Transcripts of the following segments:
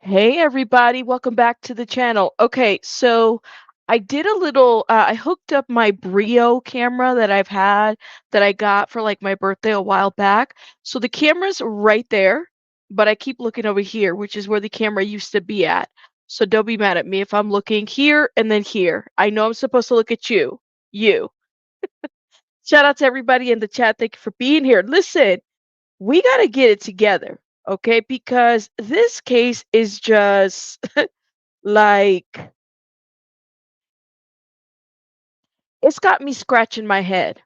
Hey everybody, welcome back to the channel. Okay, so I did a little I hooked up my Brio camera that I've had that I got for like my birthday a while back. So the camera's right there, but I keep looking over here, which is where the camera used to be at. So don't be mad at me if I'm looking here and then here. I know I'm supposed to look at you. You. Shout out to everybody in the chat. Thank you for being here. Listen, we got to get it together, okay? Because this case is just like, it's got me scratching my head,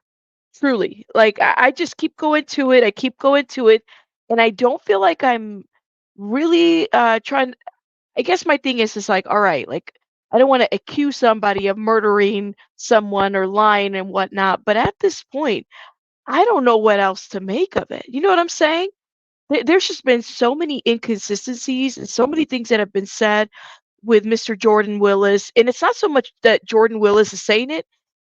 truly. Like, I just keep going to it. I keep going to it. And I don't feel like I'm really trying. I guess my thing is like, all right, like, I don't want to accuse somebody of murdering someone or lying and whatnot. But at this point, I don't know what else to make of it. You know what I'm saying? There's just been so many inconsistencies and so many things that have been said with Mr. Jordan Willis. And it's not so much that Jordan Willis is saying it,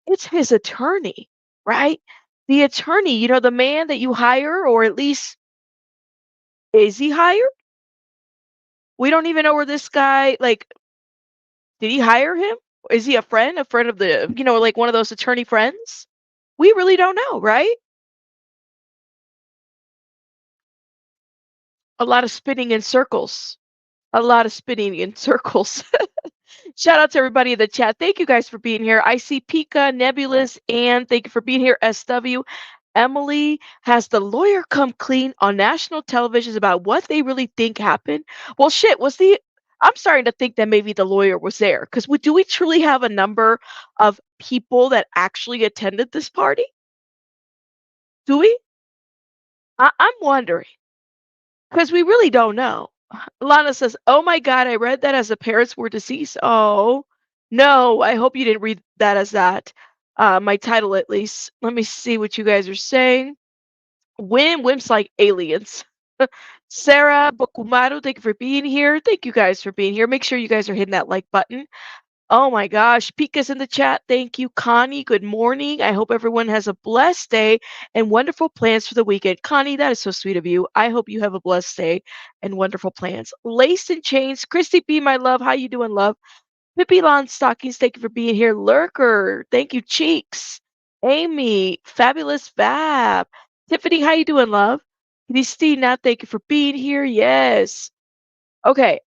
it's his attorney, right? The attorney, the man that you hire, or at least is he hired? We don't even know where this guy, like, did he hire him? Is he a friend of the, like one of those attorney friends? We really don't know, right? A lot of spinning in circles. A lot of spinning in circles. Shout out to everybody in the chat. Thank you guys for being here. I see Pika, Nebulous, and thank you for being here, SW. Emily, has the lawyer come clean on national television about what they really think happened? Well, shit, I'm starting to think that maybe the lawyer was there because do we truly have a number of people that actually attended this party? Do we? I'm wondering because we really don't know. Lana says, "Oh my God, I read that as the parents were deceased." Oh, no, I hope you didn't read that as that. My title, at least. Let me see what you guys are saying. Wimps like aliens. Sarah Bokumaru, thank you for being here. Thank you guys for being here. Make sure you guys are hitting that like button. Oh my gosh, Pika's in the chat. Thank you, Connie. Good morning. I hope everyone has a blessed day and wonderful plans for the weekend. Connie, that is so sweet of you. I hope you have a blessed day and wonderful plans. Laced in chains, Christy B, my love. How you doing, love? Pippi Lawn Stockings, thank you for being here. Lurker, thank you, Cheeks. Amy, Fabulous Fab. Tiffany, how you doing, love? Christina, thank you for being here. Yes. Okay.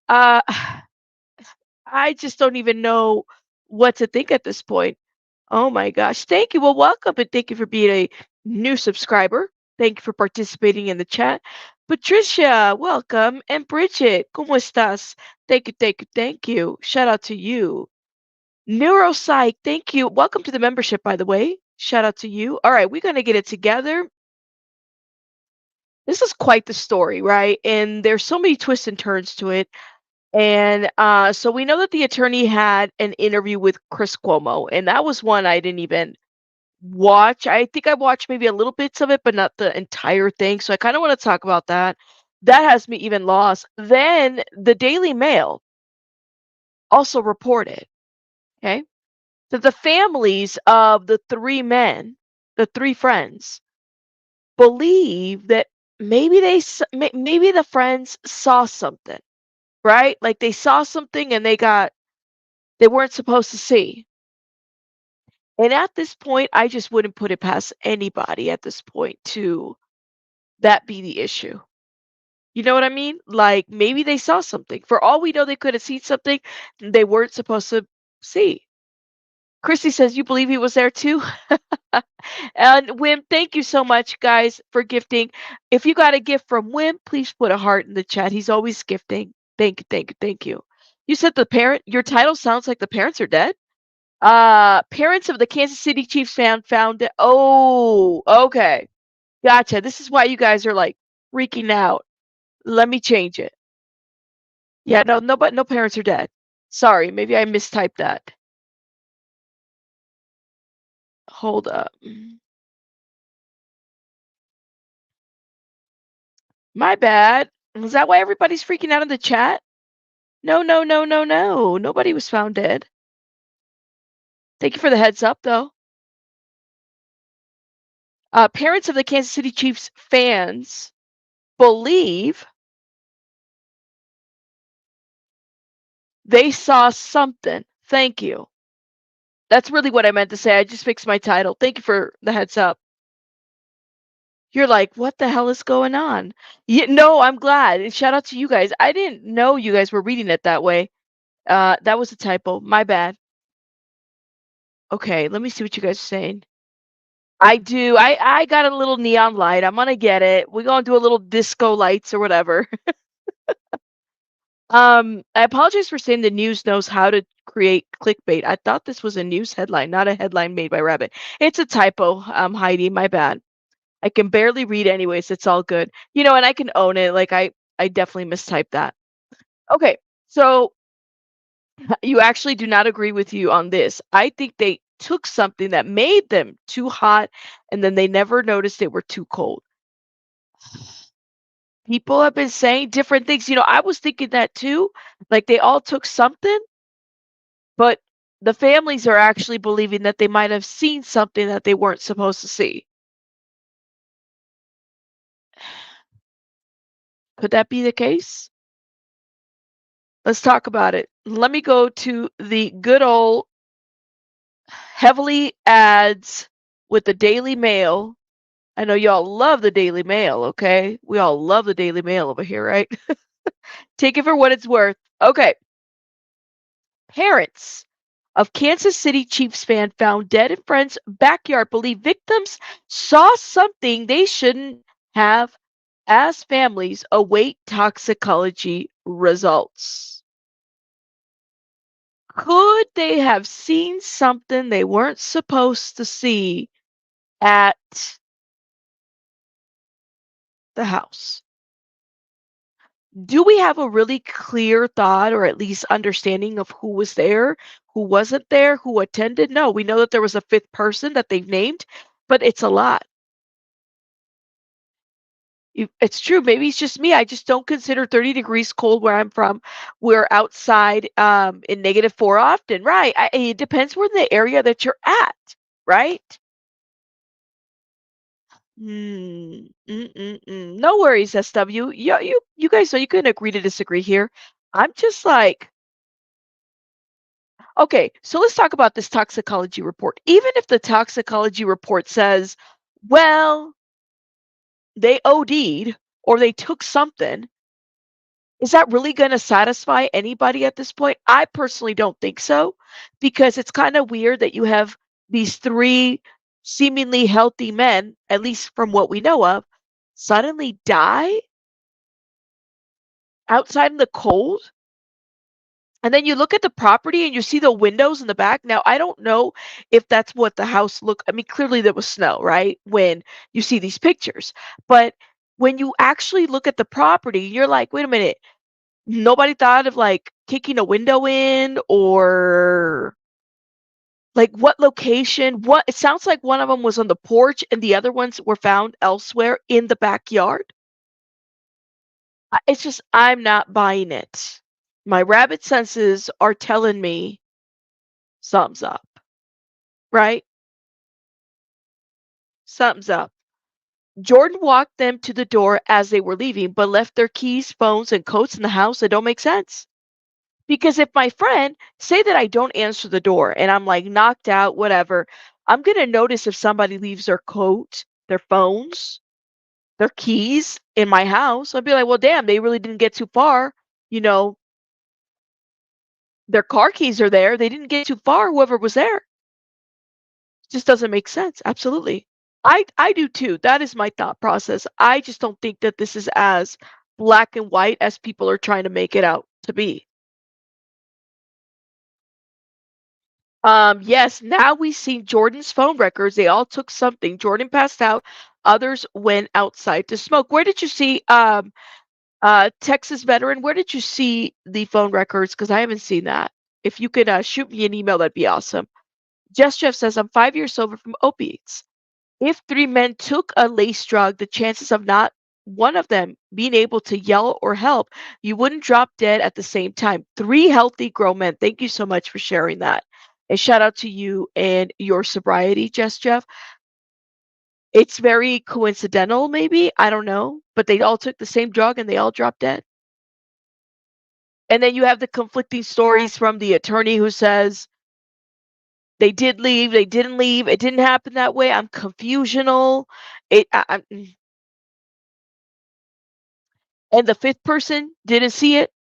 I just don't even know what to think at this point. Oh my gosh. Thank you. Well, welcome and thank you for being a new subscriber. Thank you for participating in the chat. Patricia, welcome. And Bridget, ¿cómo estás? Thank you, thank you, thank you. Shout out to you. Neuropsych, thank you. Welcome to the membership, by the way. Shout out to you. All right, we're going to get it together. This is quite the story, right? And there's so many twists and turns to it. And so we know that the attorney had an interview with Chris Cuomo, and that was one I didn't even watch. I think I watched maybe a little bits of it, but not the entire thing. So I kind of want to talk about that. That has me even lost. Then the Daily Mail also reported, okay, that the families of the three men, the three friends, believe that maybe the friends saw something, right? Like they saw something and they weren't supposed to see. And at this point, I just wouldn't put it past anybody at this point to that be the issue. You know what I mean? Like maybe they saw something. For all we know, they could have seen something they weren't supposed to see. Christy says, "You believe he was there too?" And Wim, thank you so much, guys, for gifting. If you got a gift from Wim, please put a heart in the chat. He's always gifting. Thank you, thank you, thank you. You said your title sounds like the parents are dead. Parents of the Kansas City Chiefs found it. Oh, okay. Gotcha. This is why you guys are like freaking out. Let me change it. Yeah, no, but no parents are dead. Sorry, maybe I mistyped that. Hold up. My bad. Is that why everybody's freaking out in the chat? No, no, no, no, no. Nobody was found dead. Thank you for the heads up, though. Parents of the Kansas City Chiefs fans believe They saw something. Thank you. That's really what I meant to say. I just fixed my title. Thank you for the heads up. You're like, "What the hell is going on?" No, I'm glad, and shout out to you guys. I didn't know you guys were reading it that way. That was a typo. My bad. Okay, let me see what you guys are saying. I do. I got a little neon light. I'm gonna get it. We're gonna do a little disco lights or whatever. I apologize for saying the news knows how to create clickbait. I thought this was a news headline, not a headline made by Rabbit. It's a typo, Heidi. My bad. I can barely read anyways. It's all good. And I can own it. Like I definitely mistyped that. Okay, so you actually do not agree with you on this. I think they took something that made them too hot, and then they never noticed they were too cold. People have been saying different things. I was thinking that too. Like they all took something, but the families are actually believing that they might have seen something that they weren't supposed to see. Could that be the case? Let's talk about it. Let me go to the good old heavily ads with the Daily Mail. I know y'all love the Daily Mail, okay? We all love the Daily Mail over here, right? Take it for what it's worth. Okay. Parents of Kansas City Chiefs fan found dead in friend's backyard believe victims saw something they shouldn't have as families await toxicology results. Could they have seen something they weren't supposed to see at the house? Do we have a really clear thought or at least understanding of who was there, who wasn't there, who attended? No, we know that there was a fifth person that they've named, but it's a lot. It's true. Maybe it's just me. I just don't consider 30 degrees cold where I'm from. We're outside in -4 often, right? It depends where in the area that you're at, right? No worries, SW. You guys know you can agree to disagree here. I'm just like, okay, so let's talk about this toxicology report. Even if the toxicology report says, well, they OD'd or they took something, is that really going to satisfy anybody at this point? I personally don't think so, because it's kind of weird that you have these three seemingly healthy men, at least from what we know of, suddenly die outside in the cold. And then you look at the property and you see the windows in the back. Now, I don't know if that's what the house looked. I mean, clearly there was snow, right? When you see these pictures. But when you actually look at the property, you're like, wait a minute, nobody thought of like kicking a window in, or like what location? What it sounds like one of them was on the porch and the other ones were found elsewhere in the backyard. It's just I'm not buying it. My rabbit senses are telling me something's up, right? Something's up. Jordan walked them to the door as they were leaving, but left their keys, phones, and coats in the house. That don't make sense. Because if my friend, say that I don't answer the door and I'm like knocked out, whatever, I'm gonna notice if somebody leaves their coat, their phones, their keys in my house. I'll be like, well, damn, they really didn't get too far. You know, their car keys are there. They didn't get too far, whoever was there. Just doesn't make sense. Absolutely. I do too. That is my thought process. I just don't think that this is as black and white as people are trying to make it out to be. Yes, now we see Jordan's phone records. They all took something. Jordan passed out. Others went outside to smoke. Where did you see Texas veteran? Where did you see the phone records? Because I haven't seen that. If you could shoot me an email, that'd be awesome. Jess Jeff says, I'm 5 years sober from opiates. If three men took a lace drug, the chances of not one of them being able to yell or help, you wouldn't drop dead at the same time. Three healthy grown men. Thank you so much for sharing that. And shout out to you and your sobriety, Jess Jeff. It's very coincidental, maybe. I don't know. But they all took the same drug and they all dropped dead. And then you have the conflicting stories from the attorney who says they did leave, they didn't leave, it didn't happen that way. I'm confusional. And the fifth person didn't see it.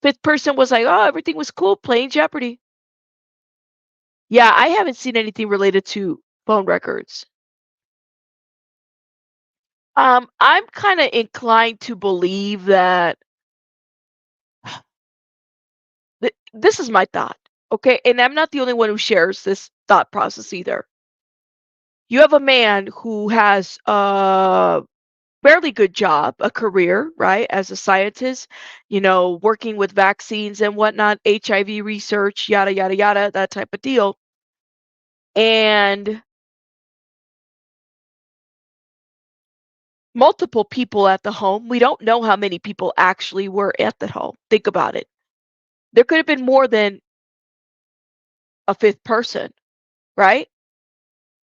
Fifth person was like, "Oh, everything was cool playing Jeopardy." Yeah, I haven't seen anything related to phone records. I'm kinda inclined to believe that this is my thought, okay? And I'm not the only one who shares this thought process either. You have a man who has a fairly good job, a career, right, as a scientist, working with vaccines and whatnot, HIV research, yada, yada, yada, that type of deal. And multiple people at the home. We don't know how many people actually were at the home. Think about it. There could have been more than a fifth person, right?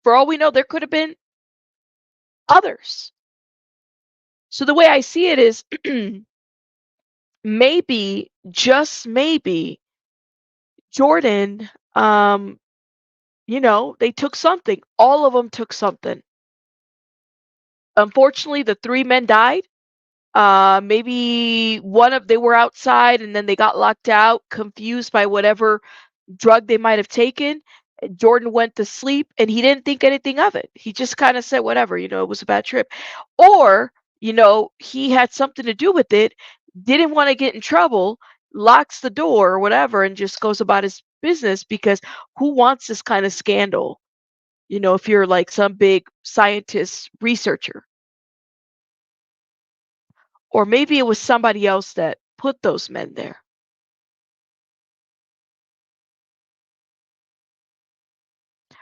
For all we know, there could have been others. So the way I see it is maybe, just maybe, Jordan, they took something. All of them took something. Unfortunately, the three men died. Maybe they were outside and then they got locked out, confused by whatever drug they might have taken. Jordan went to sleep and he didn't think anything of it. He just kind of said, whatever, it was a bad trip. Or, he had something to do with it, didn't want to get in trouble, locks the door or whatever, and just goes about his business because who wants this kind of scandal? If you're like some big scientist researcher. Or maybe it was somebody else that put those men there.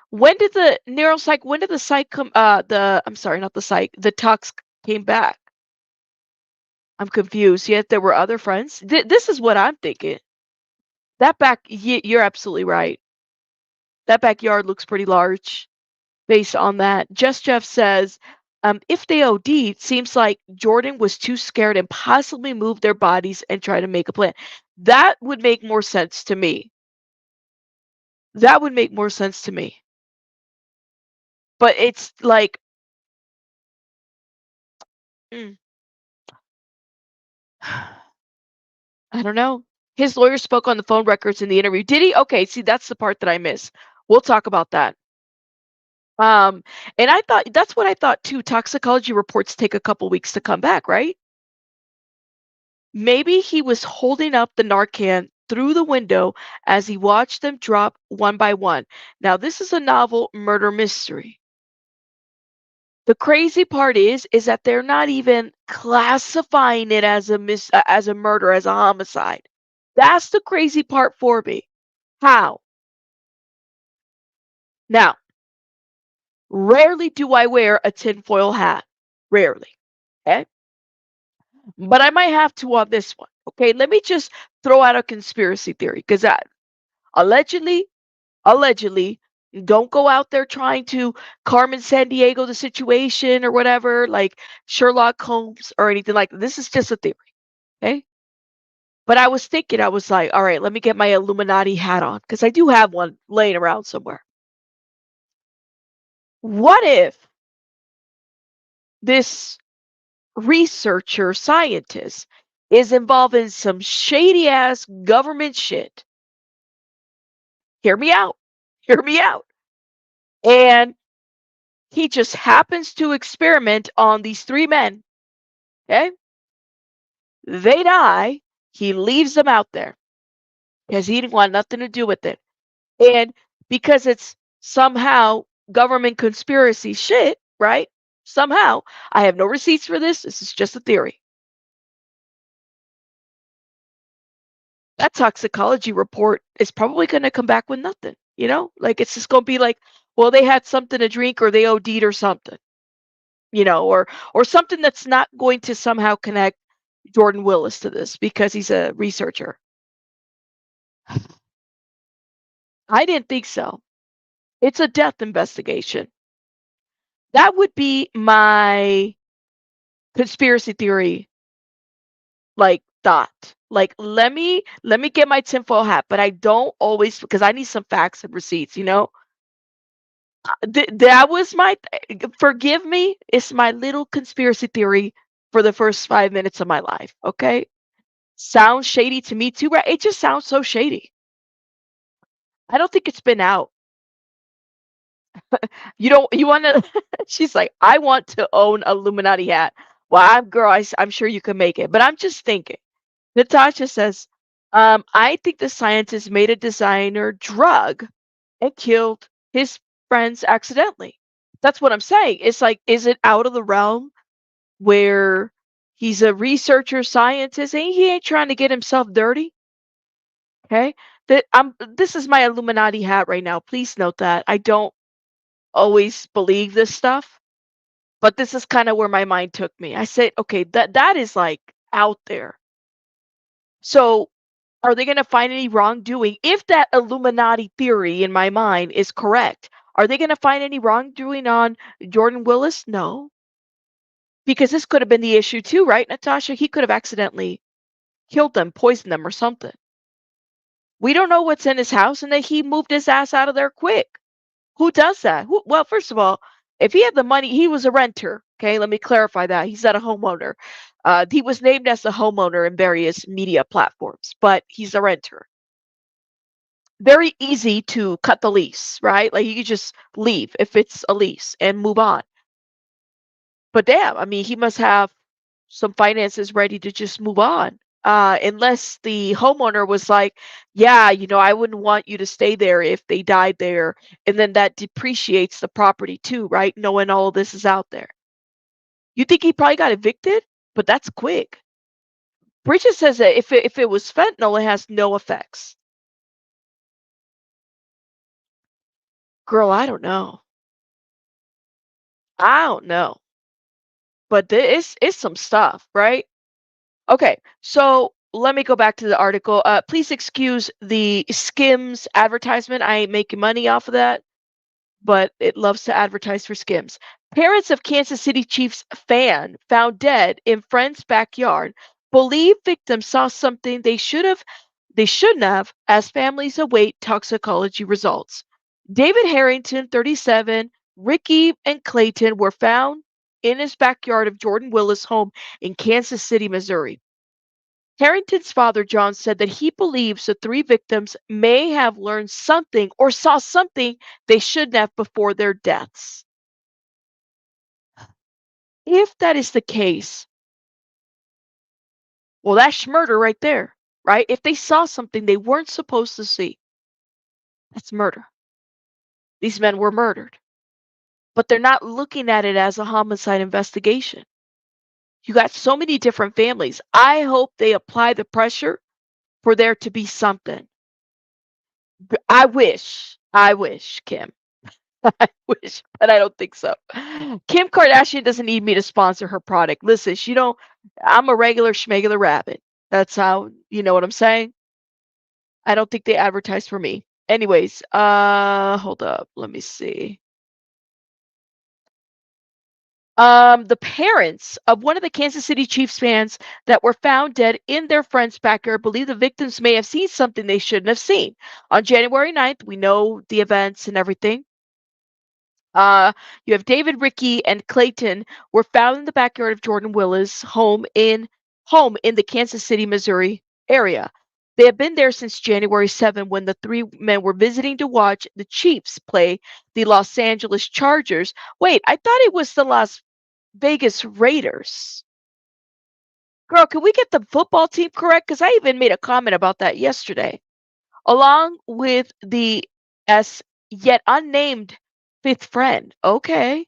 When did the psych come, I'm sorry, not the psych, the tox came back? I'm confused. Yet there were other friends. This is what I'm thinking. You're absolutely right. That backyard looks pretty large based on that. Just Jeff says, if they OD'd, seems like Jordan was too scared and possibly moved their bodies and try to make a plan. That would make more sense to me. That would make more sense to me. But it's like, mm, I don't know. His lawyer spoke on the phone records in the interview. Did he? Okay, see, that's the part that I miss. We'll talk about that. Um, and I thought that's what I thought too. Toxicology reports take a couple weeks to come back, right? Maybe he was holding up the Narcan through the window as he watched them drop one by one. Now, this is a novel murder mystery. The crazy part is that they're not even classifying it as as a murder, as a homicide. That's the crazy part for me. How? Now, rarely do I wear a tinfoil hat. Rarely. Okay. But I might have to on this one. Okay. Let me just throw out a conspiracy theory because allegedly, allegedly, don't go out there trying to Carmen San Diego the situation or whatever, like Sherlock Holmes or anything like that. This is just a theory. Okay. But I was thinking, I was like, all right, let me get my Illuminati hat on because I do have one laying around somewhere. What if this researcher scientist is involved in some shady ass government shit? Hear me out. Hear me out. And he just happens to experiment on these three men. Okay. They die. He leaves them out there because he didn't want nothing to do with it. And because it's somehow government conspiracy shit, right? Somehow, I have no receipts for this. This is just a theory. That toxicology report is probably going to come back with nothing, Like it's just going to be like, well, they had something to drink or they OD'd or something, or something that's not going to somehow connect Jordan Willis to this because he's a researcher. I didn't think so. It's a death investigation. That would be my conspiracy theory, like thought. Like, let me get my tinfoil hat, but I don't always because I need some facts and receipts, you know? That was my forgive me, it's my little conspiracy theory for the first 5 minutes of my life, okay? Sounds shady to me too, right? It just sounds so shady. I don't think it's been out. You don't you wanna she's like, "I want to own a Illuminati hat." Well, I'm sure you can make it, but I'm just thinking. Natasha says, "I think the scientist made a designer drug and killed his friends accidentally." That's what I'm saying. It's like, is it out of the realm where he's a researcher scientist and he ain't trying to get himself dirty? Okay. This is my Illuminati hat right now. Please note that. I don't always believe this stuff, but this is kind of where my mind took me. I said, okay, that is like out there. So are they going to find any wrongdoing? If that Illuminati theory in my mind is correct, are they going to find any wrongdoing on Jordan Willis? No, because this could have been the issue too, right, Natasha? He could have accidentally killed them, poisoned them, or something. We don't know what's in his house, and that he moved his ass out of there quick. Who does that? Well, first of all, if he had the money, he was a renter. Okay, let me clarify that. He's not a homeowner. He was named as a homeowner in various media platforms, but he's a renter. Very easy to cut the lease, right? Like you could just leave if it's a lease and move on. But damn, I mean, he must have some finances ready to just move on. Unless the homeowner was like, yeah, I wouldn't want you to stay there if they died there. And then that depreciates the property too, right? Knowing all of this is out there. You think he probably got evicted? But that's quick. Bridget says that if it was fentanyl, it has no effects. Girl, I don't know. I don't know. But it's some stuff, right? Okay, so let me go back to the article. Please excuse the Skims advertisement. I ain't making money off of that, but it loves to advertise for Skims. Parents of Kansas City Chiefs fan found dead in friend's backyard believe victims saw something they shouldn't have as families await toxicology results. David Harrington, 37, Ricky and Clayton were found in his backyard of Jordan Willis' home in Kansas City, Missouri. Harrington's father, John, said that he believes the three victims may have learned something or saw something they shouldn't have before their deaths. If that is the case, well, that's murder right there, right? If they saw something they weren't supposed to see, that's murder. These men were murdered, but they're not looking at it as a homicide investigation. You got so many different families. I hope they apply the pressure for there to be something. I wish, Kim. I wish, but I don't think so. Kim Kardashian doesn't need me to sponsor her product. Listen, she don't. I'm a regular schmegular rabbit. That's how you know what I'm saying. I don't think they advertise for me. Anyways, hold up. Let me see. The parents of one of the Kansas City Chiefs fans that were found dead in their friend's backyard believe the victims may have seen something they shouldn't have seen. On January 9th, we know the events and everything. Uh, you have David, Ricky, and Clayton were found in the backyard of Jordan Willis' home in the Kansas City, Missouri area. They have been there since January 7 when the three men were visiting to watch the Chiefs play the Los Angeles Chargers. Wait, I thought it was the Las Vegas Raiders. Girl, can we get the football team correct? Because I even made a comment about that yesterday. Along with the as yet unnamed fifth friend. Okay.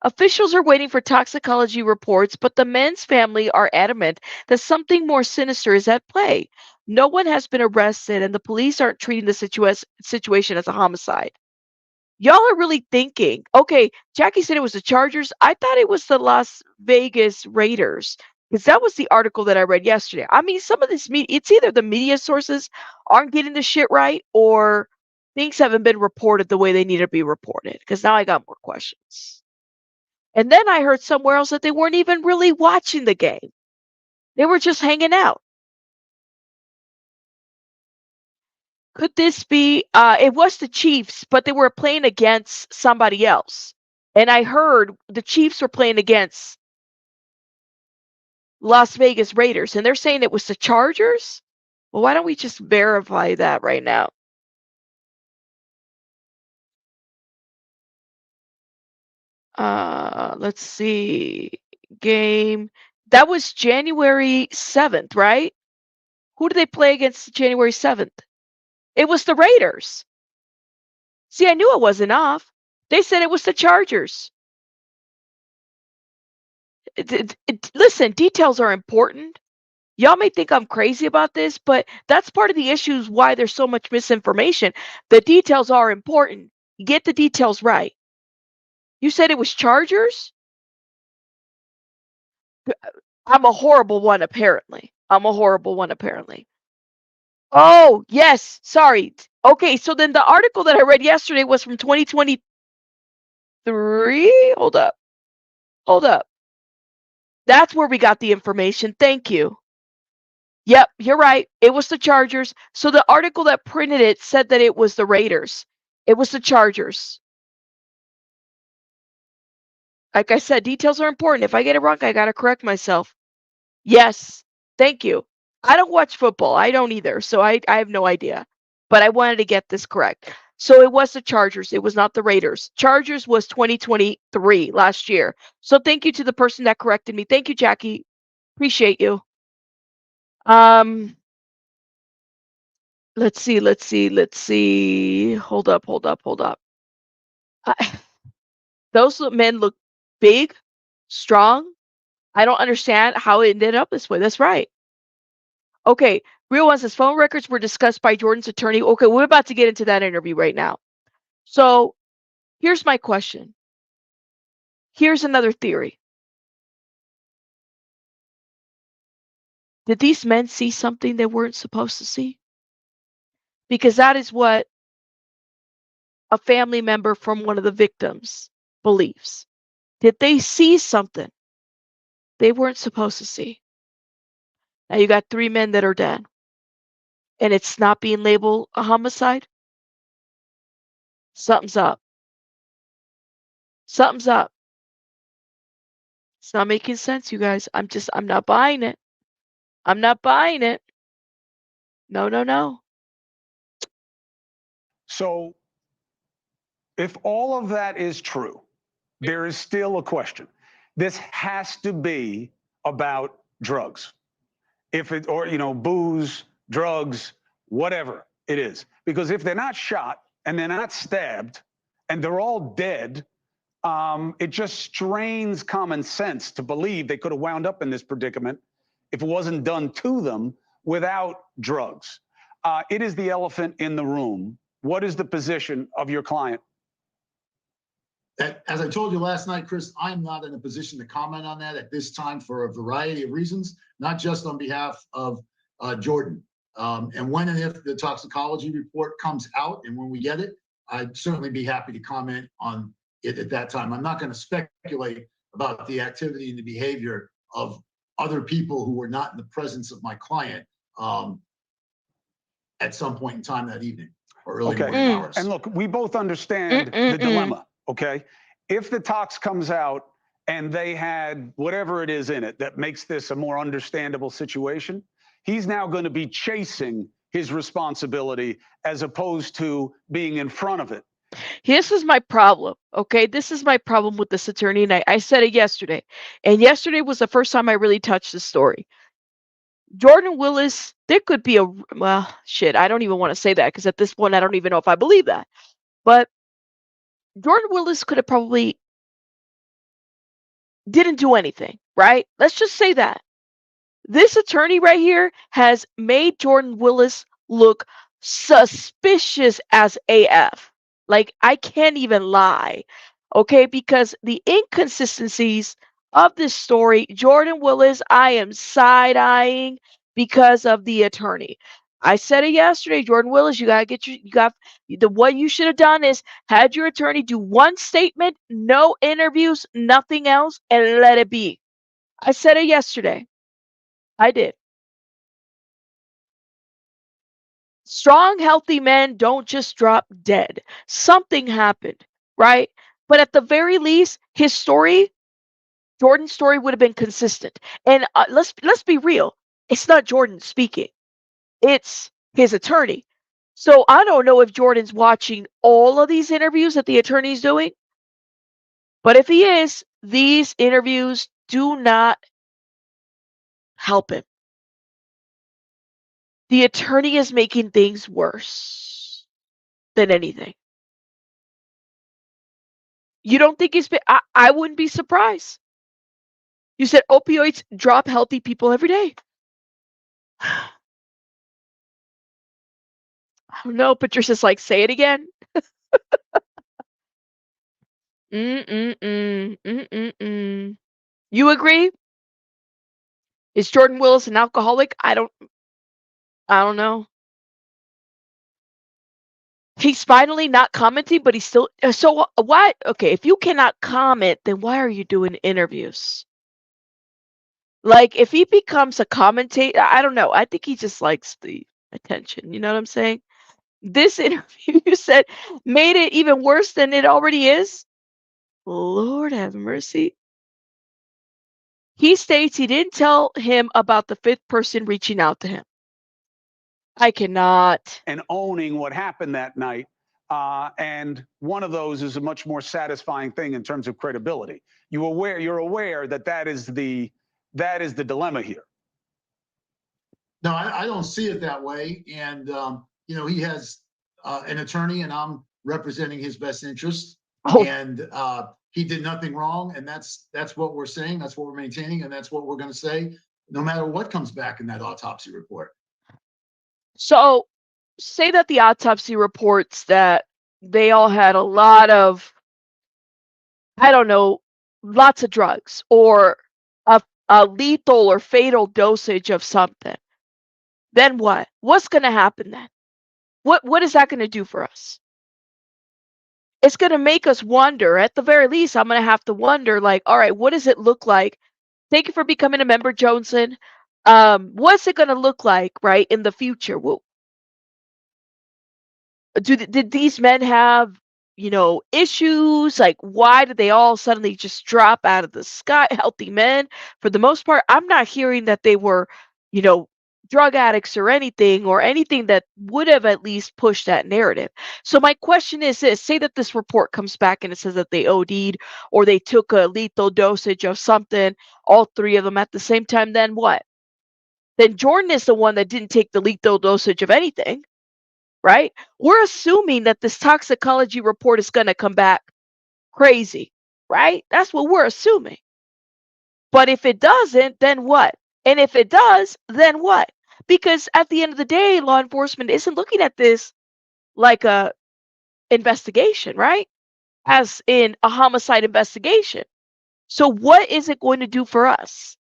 Officials are waiting for toxicology reports, but the men's family are adamant that something more sinister is at play. No one has been arrested, and the police aren't treating the situation as a homicide. Y'all are really thinking, okay, Jackie said it was the Chargers. I thought it was the Las Vegas Raiders because that was the article that I read yesterday. I mean, some of this media, it's either the media sources aren't getting the shit right or things haven't been reported the way they need to be reported because now I got more questions. And then I heard somewhere else that they weren't even really watching the game. They were just hanging out. Could this be it was the Chiefs, but they were playing against somebody else. And I heard the Chiefs were playing against Las Vegas Raiders, and they're saying it was the Chargers? Well, why don't we just verify that right now? Let's see. Game. That was January 7th, right? Who did they play against January 7th? It was the Raiders. See, I knew it wasn't off. They said it was the Chargers. Listen, details are important. Y'all may think I'm crazy about this, but that's part of the issues why there's so much misinformation. The details are important. Get the details right. You said it was Chargers? I'm a horrible one, apparently. Oh, yes. Sorry. Okay, so then the article that I read yesterday was from 2023. Hold up. That's where we got the information. Thank you. Yep, you're right. It was the Chargers. So the article that printed it said that it was the Raiders. It was the Chargers. Like I said, details are important. If I get it wrong, I got to correct myself. Yes. Thank you. I don't watch football. I don't either. So I have no idea. But I wanted to get this correct. So it was the Chargers. It was not the Raiders. Chargers was 2023 last year. So thank you to the person that corrected me. Thank you, Jackie. Appreciate you. Let's see. Hold up. Those men look big, strong. I don't understand how it ended up this way. That's right. Okay, Real One says phone records were discussed by Jordan's attorney. Okay, we're about to get into that interview right now. So here's my question. Here's another theory. Did these men see something they weren't supposed to see? Because that is what a family member from one of the victims believes. Did they see something they weren't supposed to see? Now you got 3 men that are dead, and it's not being labeled a homicide. Something's up. Something's up. It's not making sense, you guys. I'm not buying it. I'm not buying it. No. So if all of that is true, there is still a question. This has to be about drugs. If it, or, booze, drugs, whatever it is. Because if they're not shot and they're not stabbed and they're all dead, it just strains common sense to believe they could have wound up in this predicament if it wasn't done to them without drugs. It is the elephant in the room. What is the position of your client? As I told you last night, Chris, I'm not in a position to comment on that at this time for a variety of reasons, not just on behalf of Jordan. And when and if the toxicology report comes out and when we get it, I'd certainly be happy to comment on it at that time. I'm not going to speculate about the activity and the behavior of other people who were not in the presence of my client at some point in time that evening or early morning hours. And look, we both understand the dilemma, okay? If the tox comes out and they had whatever it is in it that makes this a more understandable situation, he's now going to be chasing his responsibility as opposed to being in front of it. This is my problem, okay? This is my problem with this attorney, and I said it yesterday. And yesterday was the first time I really touched the story. Jordan Willis, there could be well, shit, I don't even want to say that because at this point, I don't even know if I believe that. But Jordan Willis could have probably didn't do anything, right? Let's just say that. This attorney right here has made Jordan Willis look suspicious as AF. Like, I can't even lie, okay? Because the inconsistencies of this story, Jordan Willis, I am side-eyeing because of the attorney. I said it yesterday, Jordan Willis, what you should have done is had your attorney do one statement, no interviews, nothing else, and let it be. I said it yesterday. I did. Strong, healthy men don't just drop dead. Something happened, right? But at the very least, his story, Jordan's story, would have been consistent. And let's be real. It's not Jordan speaking. It's his attorney. So I don't know if Jordan's watching all of these interviews that the attorney's doing, but if he is, these interviews do not help him. The attorney is making things worse than anything. You don't think he's been, I wouldn't be surprised. You said opioids drop healthy people every day. I don't know. Patricia's like, say it again. Mm-mm-mm. Mm-mm-mm. You agree? Is Jordan Willis an alcoholic? I don't know. He's finally not commenting, but he's still so why okay, if you cannot comment, then why are you doing interviews? Like if he becomes a commentator, I don't know. I think he just likes the attention. You know what I'm saying? This interview you said made it even worse than it already is. Lord have mercy. He states he didn't tell him about the fifth person reaching out to him. I cannot. And owning what happened that night. And one of those is a much more satisfying thing in terms of credibility. You're aware that that is the dilemma here. No, I don't see it that way. And, he has an attorney and I'm representing his best interest. Oh, And he did nothing wrong. And that's what we're saying. That's what we're maintaining. And that's what we're going to say, no matter what comes back in that autopsy report. so say that the autopsy reports that they all had a lot of, I don't know, lots of drugs or a lethal or fatal dosage of something. Then what? What's going to happen then? What is that going to do for us? It's going to make us wonder. At the very least, I'm going to have to wonder like, all right, what does it look like? Thank you for becoming a member, Johnson. What's it going to look like, right, in the future? Did these men have, issues? Like, why did they all suddenly just drop out of the sky? Healthy men, for the most part. I'm not hearing that they were, you know, drug addicts or anything that would have at least pushed that narrative. So my question is this: say that this report comes back and it says that they OD'd or they took a lethal dosage of something, all three of them at the same time. Then what? Then Jordan is the one that didn't take the lethal dosage of anything, right? We're assuming that this toxicology report is going to come back crazy, right? That's what we're assuming. But if it doesn't, then what? And if it does, then what? Because at the end of the day, law enforcement isn't looking at this like a investigation, right? As in a homicide investigation. So what is it going to do for us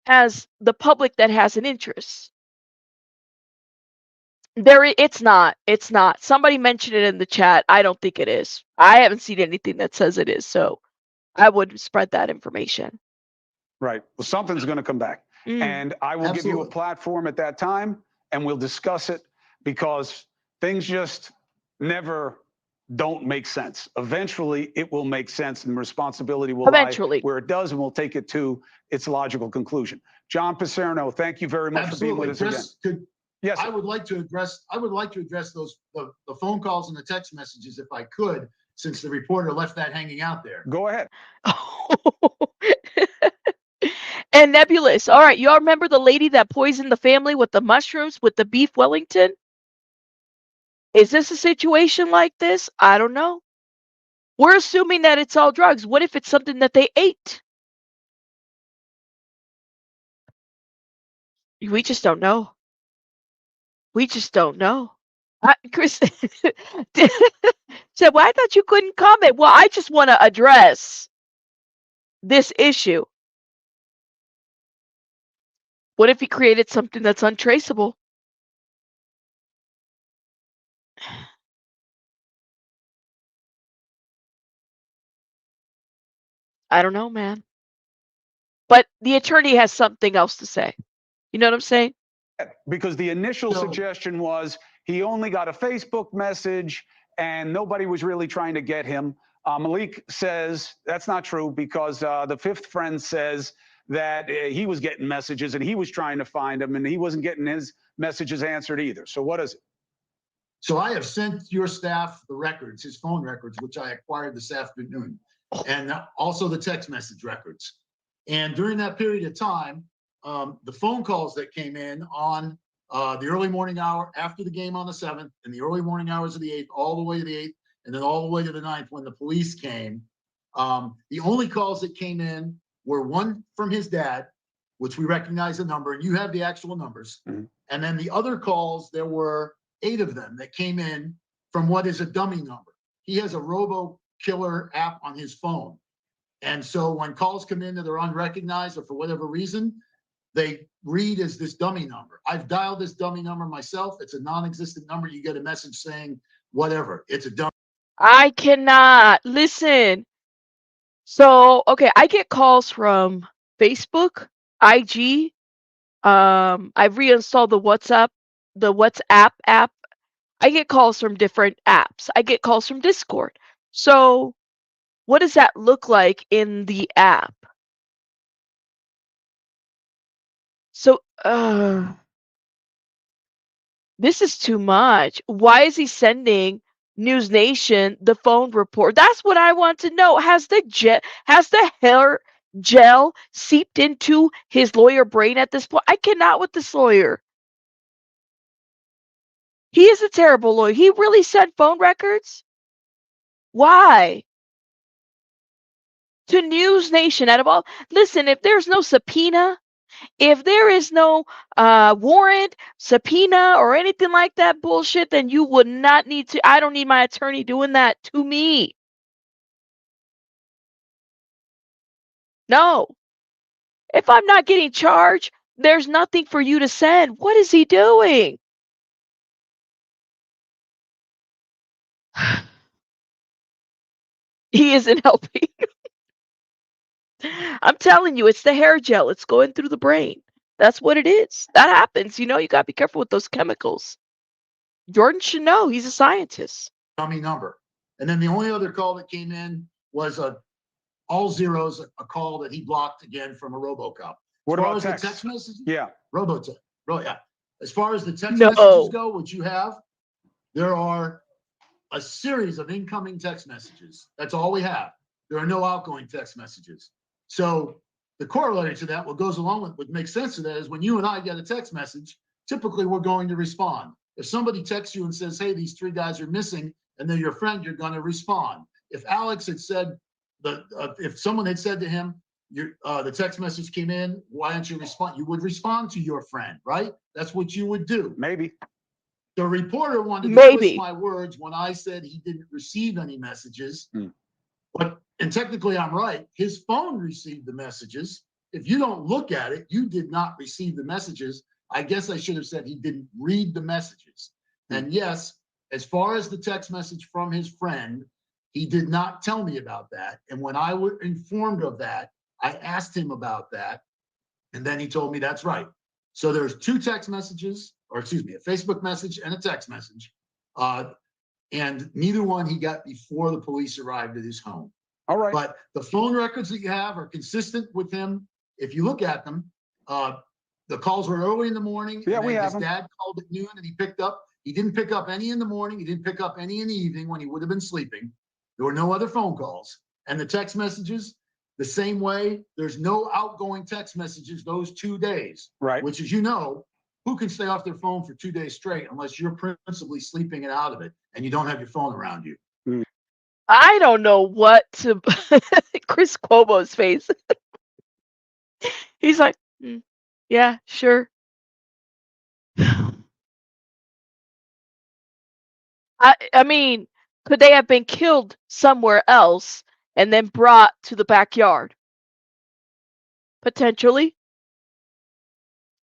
as the public that has an interest? It's not. Somebody mentioned it in the chat. I don't think it is. I haven't seen anything that says it is, so I wouldn't spread that information. Right. Well, something's going to come back. And I will give you a platform at that time and we'll discuss it because things just never don't make sense. Eventually, it will make sense and responsibility will lie where it does, and we'll take it to its logical conclusion. John Paserno, thank you very much for being with us again. Yes, I would like to address those the phone calls and the text messages if I could, since the reporter left that hanging out there. Go ahead. And Nebulous. All right, y'all remember the lady that poisoned the family with the mushrooms with the beef Wellington? Is this a situation like this? I don't know. We're assuming that it's all drugs. What if it's something that they ate? We just don't know. We just don't know. Chris said, well, I thought you couldn't comment. Well, I just want to address this issue. What if he created something that's untraceable? I don't know, man. but the attorney has something else to say. You know what I'm saying? Because the initial So- suggestion was he only got a Facebook message and nobody was really trying to get him. Malik says that's not true because the fifth friend says that he was getting messages and he was trying to find him and he wasn't getting his messages answered either. So what is it? So I have sent your staff the records, his phone records, which I acquired this afternoon, and also the text message records. And during that period of time, the phone calls that came in on the early morning hour after the game on the 7th and the early morning hours of the 8th, all the way to the 8th, and then all the way to the 9th when the police came. The only calls that came in were one from his dad, which we recognize the number, and you have the actual numbers. Mm-hmm. And then the other calls, there were 8 of them that came in from what is a dummy number. He has a robo killer app on his phone. And so when calls come in that are unrecognized or for whatever reason, they read as this dummy number. I've dialed this dummy number myself. It's a non-existent number. You get a message saying whatever. It's a dummy. I cannot listen. So, okay, I get calls from Facebook, IG. I've reinstalled the WhatsApp app. I get calls from different apps. I get calls from Discord. So, what does that look like in the app? So, this is too much. Why is he sending News Nation the phone report? That's what I want to know. Has the hair gel seeped into his lawyer brain at this point? I cannot with this lawyer. He is a terrible lawyer. He really sent phone records? Why? To News Nation out of all. Listen, if there's no subpoena, if there is no warrant, subpoena, or anything like that bullshit, then you would not need to. I don't need my attorney doing that to me. No. If I'm not getting charged, there's nothing for you to send. What is he doing? He isn't helping. I'm telling you, it's the hair gel. It's going through the brain. That's what it is. That happens. You got to be careful with those chemicals. Jordan should know. He's a scientist. Dummy number. And then the only other call that came in was all zeros, a call that he blocked again from a robocop. What about the text? text messages? Yeah. Robotech. Yeah. As far as the text No. messages go, which you have, there are a series of incoming text messages. That's all we have. There are no outgoing text messages. So the corollary to that, what goes along with what makes sense to that is when you and I get a text message, typically we're going to respond. If somebody texts you and says, hey, these 3 guys are missing, and they're your friend, you're going to respond. If Alex had said, if someone had said to him, the text message came in, why don't you respond? You would respond to your friend, right? That's what you would do. Maybe. The reporter wanted to Maybe. twist my words when I said he didn't receive any messages. And technically I'm right. His phone received the messages. If you don't look at it, you did not receive the messages. I guess I should have said he didn't read the messages. And yes, as far as the text message from his friend, he did not tell me about that. And when I was informed of that, I asked him about that. And then he told me that's right. So there's 2 text messages, or excuse me, a Facebook message and a text message. And neither one he got before the police arrived at his home. All right. But the phone records that you have are consistent with him. If you look at them, the calls were early in the morning. Yeah, we have his them. dad called at noon and he picked up. He didn't pick up any in the morning. He didn't pick up any in the evening when he would have been sleeping. There were no other phone calls. And the text messages, the same way, there's no outgoing text messages those 2 days. Right. Which, as you know, who can stay off their phone for 2 days straight unless you're principally sleeping it out of it and you don't have your phone around you? I don't know what to. Chris Cuomo's face. He's like, yeah, sure. I mean, could they have been killed somewhere else and then brought to the backyard? Potentially.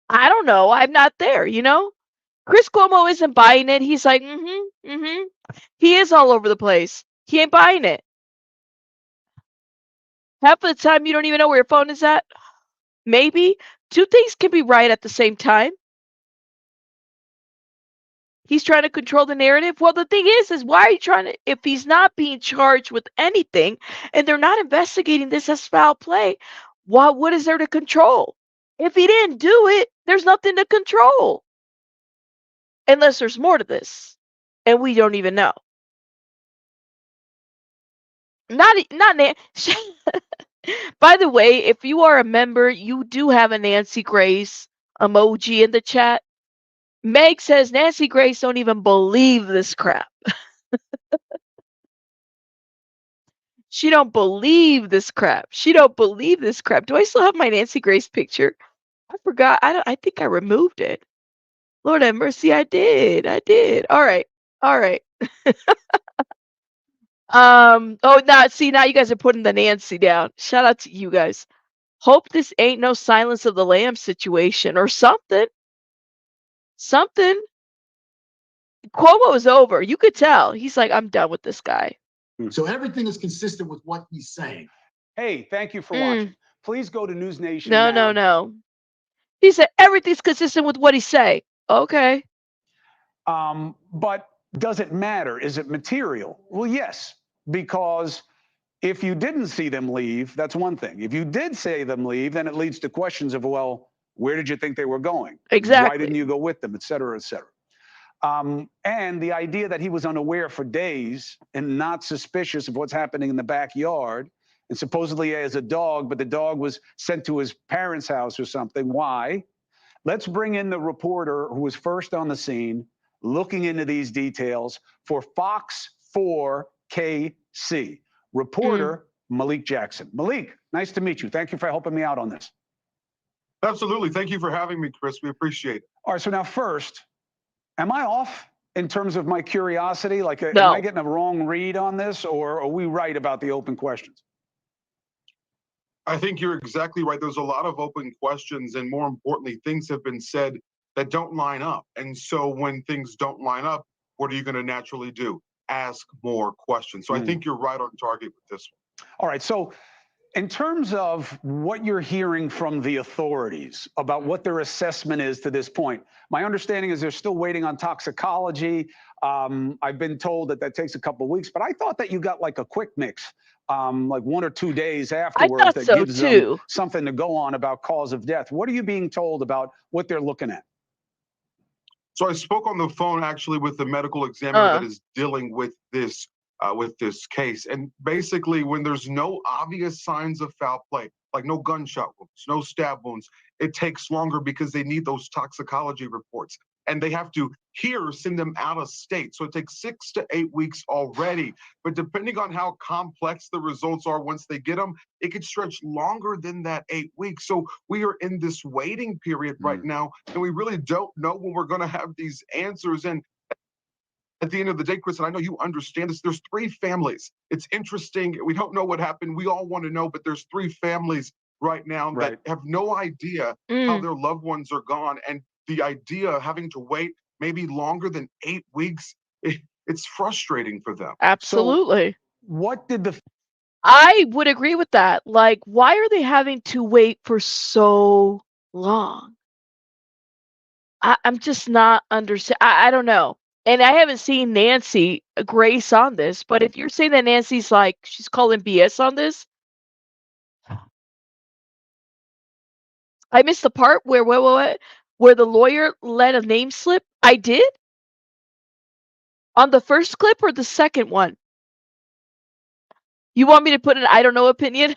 I don't know. I'm not there, Chris Cuomo isn't buying it. He's like, He is all over the place. He ain't buying it. Half of the time, you don't even know where your phone is at. Maybe. Two things can be right at the same time. He's trying to control the narrative. Well, the thing is why are you trying to, if he's not being charged with anything and they're not investigating this as foul play, what is there to control? If he didn't do it, there's nothing to control. Unless there's more to this. And we don't even know. Not By the way, if you are a member, you do have a Nancy Grace emoji in the chat. Meg says Nancy Grace don't even believe this crap. She don't believe this crap. She don't believe this crap. Do I still have my Nancy Grace picture? I forgot. I think I removed it. Lord have mercy, I did. I did. All right. All right. Oh, now you guys are putting the Nancy down. Shout out to you guys. Hope this ain't no Silence of the Lambs situation or something. Something. Cuomo is over. You could tell. He's like, I'm done with this guy. So everything is consistent with what he's saying. Hey, thank you for watching. Please go to News Nation No, now. no. He said everything's consistent with what he say. Okay. But does it matter? Is it material? Well, yes, because if you didn't see them leave, that's one thing. If you did see them leave, then it leads to questions of, well, where did you think they were going? Exactly. Why didn't you go with them, et cetera, et cetera. And the idea that he was unaware for days and not suspicious of what's happening in the backyard, and supposedly as a dog, but the dog was sent to his parents' house or something. Why? Let's bring in the reporter who was first on the scene, looking into these details for Fox 4 KC. Reporter Malik Jackson. Malik, nice to meet you. Thank you for helping me out on this. Absolutely. Thank you for having me, Chris. We appreciate it. All right, so now first, am I off in terms of my curiosity? Like, No. am I getting a wrong read on this, or are we right about the open questions? I think you're exactly right. There's a lot of open questions, and more importantly, things have been said that don't line up. And so when things don't line up, what are you going to naturally do? Ask more questions. So I think you're right on target with this one. All right, so in terms of what you're hearing from the authorities about what their assessment is to this point, my understanding is they're still waiting on toxicology. I've been told that that takes a couple of weeks, but I thought that you got like a quick mix, like 1 or 2 days afterwards that gives them something to go on about cause of death. What are you being told about what they're looking at? So I spoke on the phone actually with the medical examiner that is dealing with this case. And basically, when there's no obvious signs of foul play, like no gunshot wounds, no stab wounds, it takes longer because they need those toxicology reports. And they have to send them out of state. So it takes 6 to 8 weeks already. But depending on how complex the results are once they get them, it could stretch longer than that 8 weeks. So we are in this waiting period right now, and we really don't know when we're going to have these answers. And at the end of the day, Chris, and I know you understand this, there's 3 families. It's interesting. We don't know what happened. We all want to know, but there's 3 families right now that have no idea how their loved ones are gone. And the idea of having to wait maybe longer than 8 weeks, it's frustrating for them. Absolutely. So what did I would agree with that. Like, why are they having to wait for so long? I'm just not understand. I don't know. And I haven't seen Nancy Grace on this, but if you're saying that Nancy's like, she's calling BS on this, I missed the part where where the lawyer let a name slip. I did? On the first clip or the second one? You want me to put an I don't know opinion?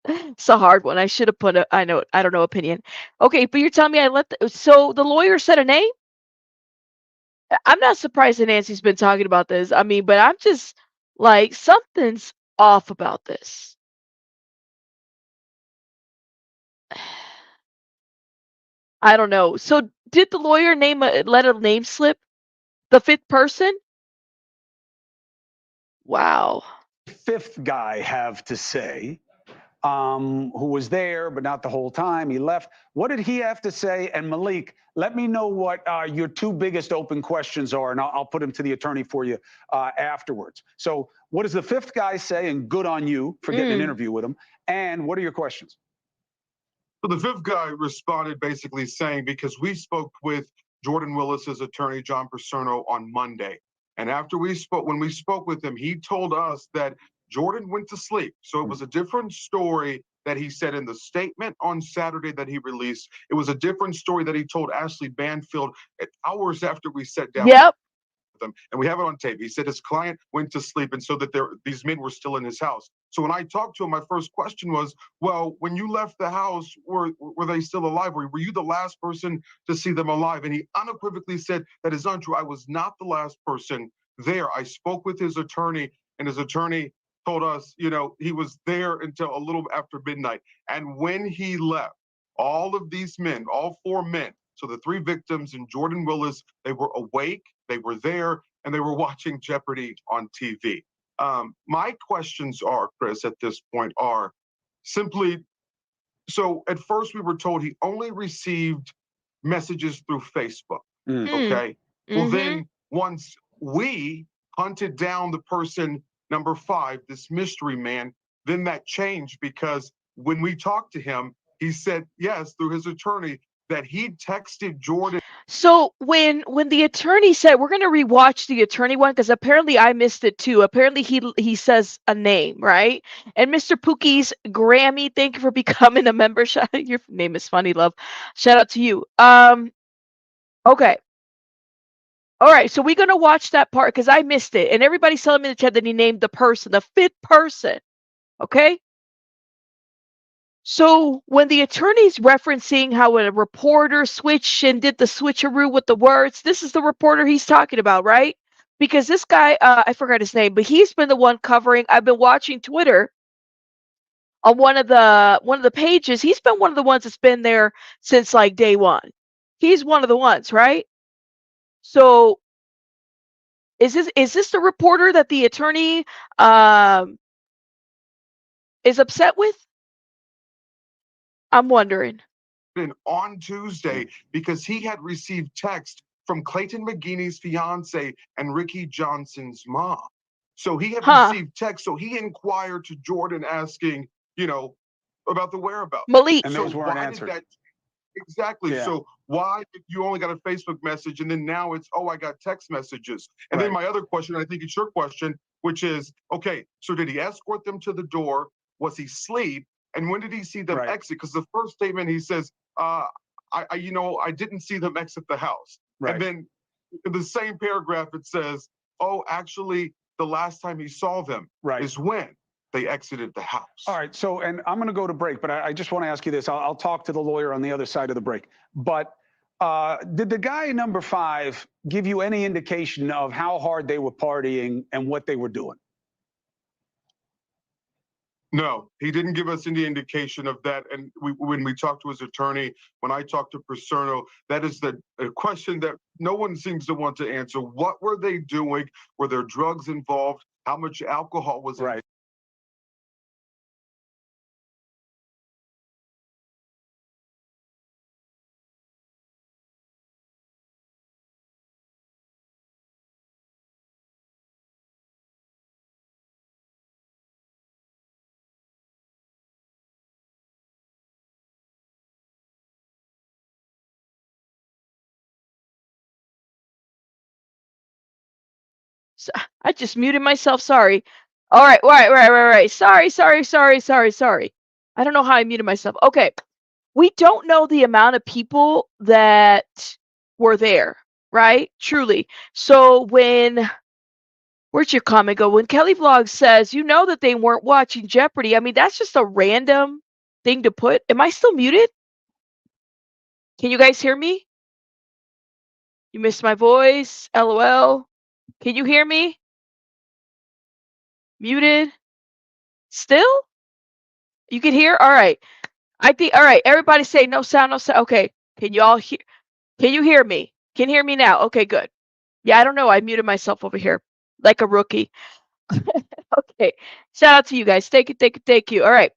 It's a hard one. I should have put a I don't know opinion. Okay, but you're telling me so the lawyer said a name? I'm not surprised that Nancy's been talking about this. I mean, but I'm just like, something's off about this. I don't know. So did the lawyer let a name slip? The 5th person? Wow. 5th guy have to say, who was there but not the whole time? He left. What did he have to say? And Malik, let me know what your 2 biggest open questions are, and I'll put them to the attorney for you afterwards. So what does the 5th guy say? And good on you for getting an interview with him. And what are your questions? So the fifth guy responded basically saying, because we spoke with Jordan Willis's attorney, John Paserno, on Monday. And when we spoke with him, he told us that Jordan went to sleep. So it was a different story that he said in the statement on Saturday that he released. It was a different story that he told Ashley Banfield hours after we sat down. Yep. Them, and we have it on tape. He said his client went to sleep, and so that these men were still in his house. So when I talked to him, my first question was, well, when you left the house, were they still alive? Were you the last person to see them alive? And he unequivocally said that is untrue. I was not the last person there. I spoke with his attorney, and his attorney told us, he was there until a little after midnight. And when he left, all of these men, all four men, so the three victims and Jordan Willis, they were awake, they were there, and they were watching Jeopardy on TV. My questions are, Chris, at this point are simply, so at first we were told he only received messages through Facebook, okay? Well, then once we hunted down the person, number 5, this mystery man, then that changed, because when we talked to him, he said, yes, through his attorney, that he texted Jordan. So when the attorney said, we're going to rewatch the attorney one, because apparently I missed it too. Apparently he says a name, right? And Mr. Pookie's Grammy, thank you for becoming a member. Your name is funny, love. Shout out to you. Okay. All right, so we're going to watch that part because I missed it. And everybody's telling me in the chat that he named the person, the 5th person. Okay? So when the attorney's referencing how a reporter switched and did the switcheroo with the words, this is the reporter he's talking about, right? Because this guy, I forgot his name, but he's been the one covering. I've been watching Twitter on one of the pages. He's been one of the ones that's been there since like day one. He's one of the ones, right? So is this the reporter that the attorney is upset with? I'm wondering. On Tuesday, because he had received text from Clayton McGeeney's fiance and Ricky Johnson's mom. So he had received text. So he inquired to Jordan asking, about the whereabouts. Malik. And those weren't answered. Exactly. Yeah. So why did you only got a Facebook message and then now it's, I got text messages? And then my other question, I think it's your question, which is, okay, so did he escort them to the door? Was he asleep? And when did he see them exit? Because the first statement he says, I didn't see them exit the house. Right. And then in the same paragraph it says, actually, the last time he saw them is when they exited the house. All right. So, and I'm going to go to break, but I just want to ask you this. I'll talk to the lawyer on the other side of the break. But did the guy number 5 give you any indication of how hard they were partying and what they were doing? No, he didn't give us any indication of that. And when we talked to his attorney, when I talked to Paserno, that is a question that no one seems to want to answer. What were they doing? Were there drugs involved? How much alcohol was involved? I just muted myself. Sorry. All right. Right. Sorry. I don't know how I muted myself. Okay. We don't know the amount of people that were there, right? Truly. So where'd your comment go? When Kelly Vlog says, that they weren't watching Jeopardy. I mean, that's just a random thing to put. Am I still muted? Can you guys hear me? You missed my voice. LOL. Can you hear me? Muted. Still? You can hear? All right. All right. Everybody say no sound, no sound. Okay. Can you all hear? Can you hear me? Can you hear me now? Okay, good. Yeah, I don't know. I muted myself over here like a rookie. Okay. Shout out to you guys. Thank you. All right.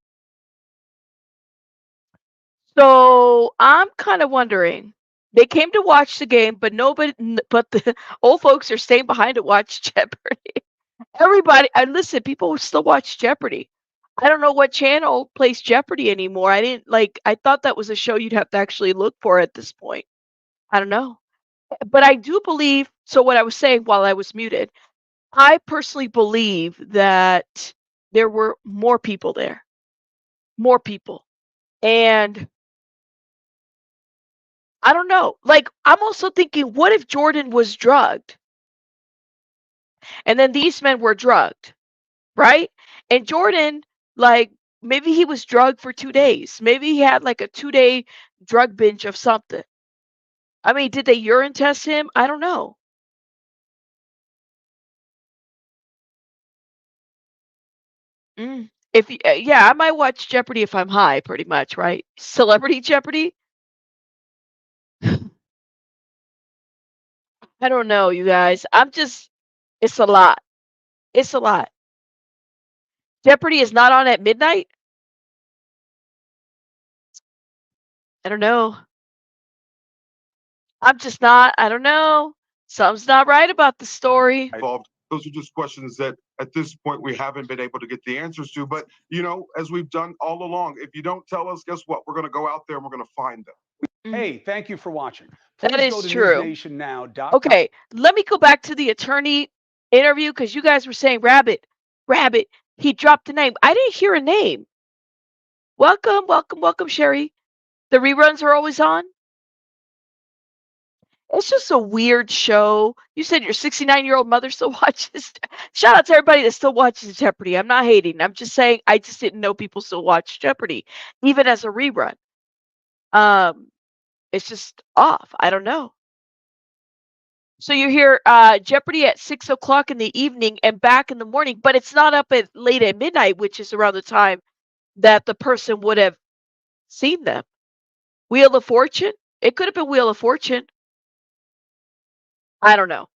So I'm kind of wondering. They came to watch the game, but the old folks are staying behind to watch Jeopardy. Everybody, and listen, people still watch Jeopardy. I don't know what channel plays Jeopardy anymore. I thought that was a show you'd have to actually look for at this point. I don't know. But I do believe, so what I was saying while I was muted, I personally believe that there were more people there. More people. And I don't know. Like, I'm also thinking, what if Jordan was drugged? And then these men were drugged, right? And Jordan, like, maybe he was drugged for 2 days. Maybe he had like a 2-day drug binge of something. I mean, did they urine test him? I don't know. Yeah, I might watch Jeopardy if I'm high, pretty much, right? Celebrity Jeopardy? I don't know, you guys. It's a lot. It's a lot. Jeopardy is not on at midnight? I don't know. I don't know. Something's not right about the story. Involved. Those are just questions that at this point we haven't been able to get the answers to. But, as we've done all along, if you don't tell us, guess what? We're going to go out there and we're going to find them. Hey, thank you for watching. That Please go is to true. newsnationnow.com. Okay, let me go back to the attorney interview because you guys were saying Rabbit, he dropped the name. I didn't hear a name. Welcome, welcome, welcome, Sherry. The reruns are always on. It's just a weird show. You said your 69-year-old mother still watches. Shout out to everybody that still watches Jeopardy. I'm not hating. I'm just saying I just didn't know people still watch Jeopardy, even as a rerun. It's just off. I don't know. So you hear Jeopardy at 6 o'clock in the evening and back in the morning, but it's not up at late at midnight, which is around the time that the person would have seen them. Wheel of Fortune? It could have been Wheel of Fortune. I don't know.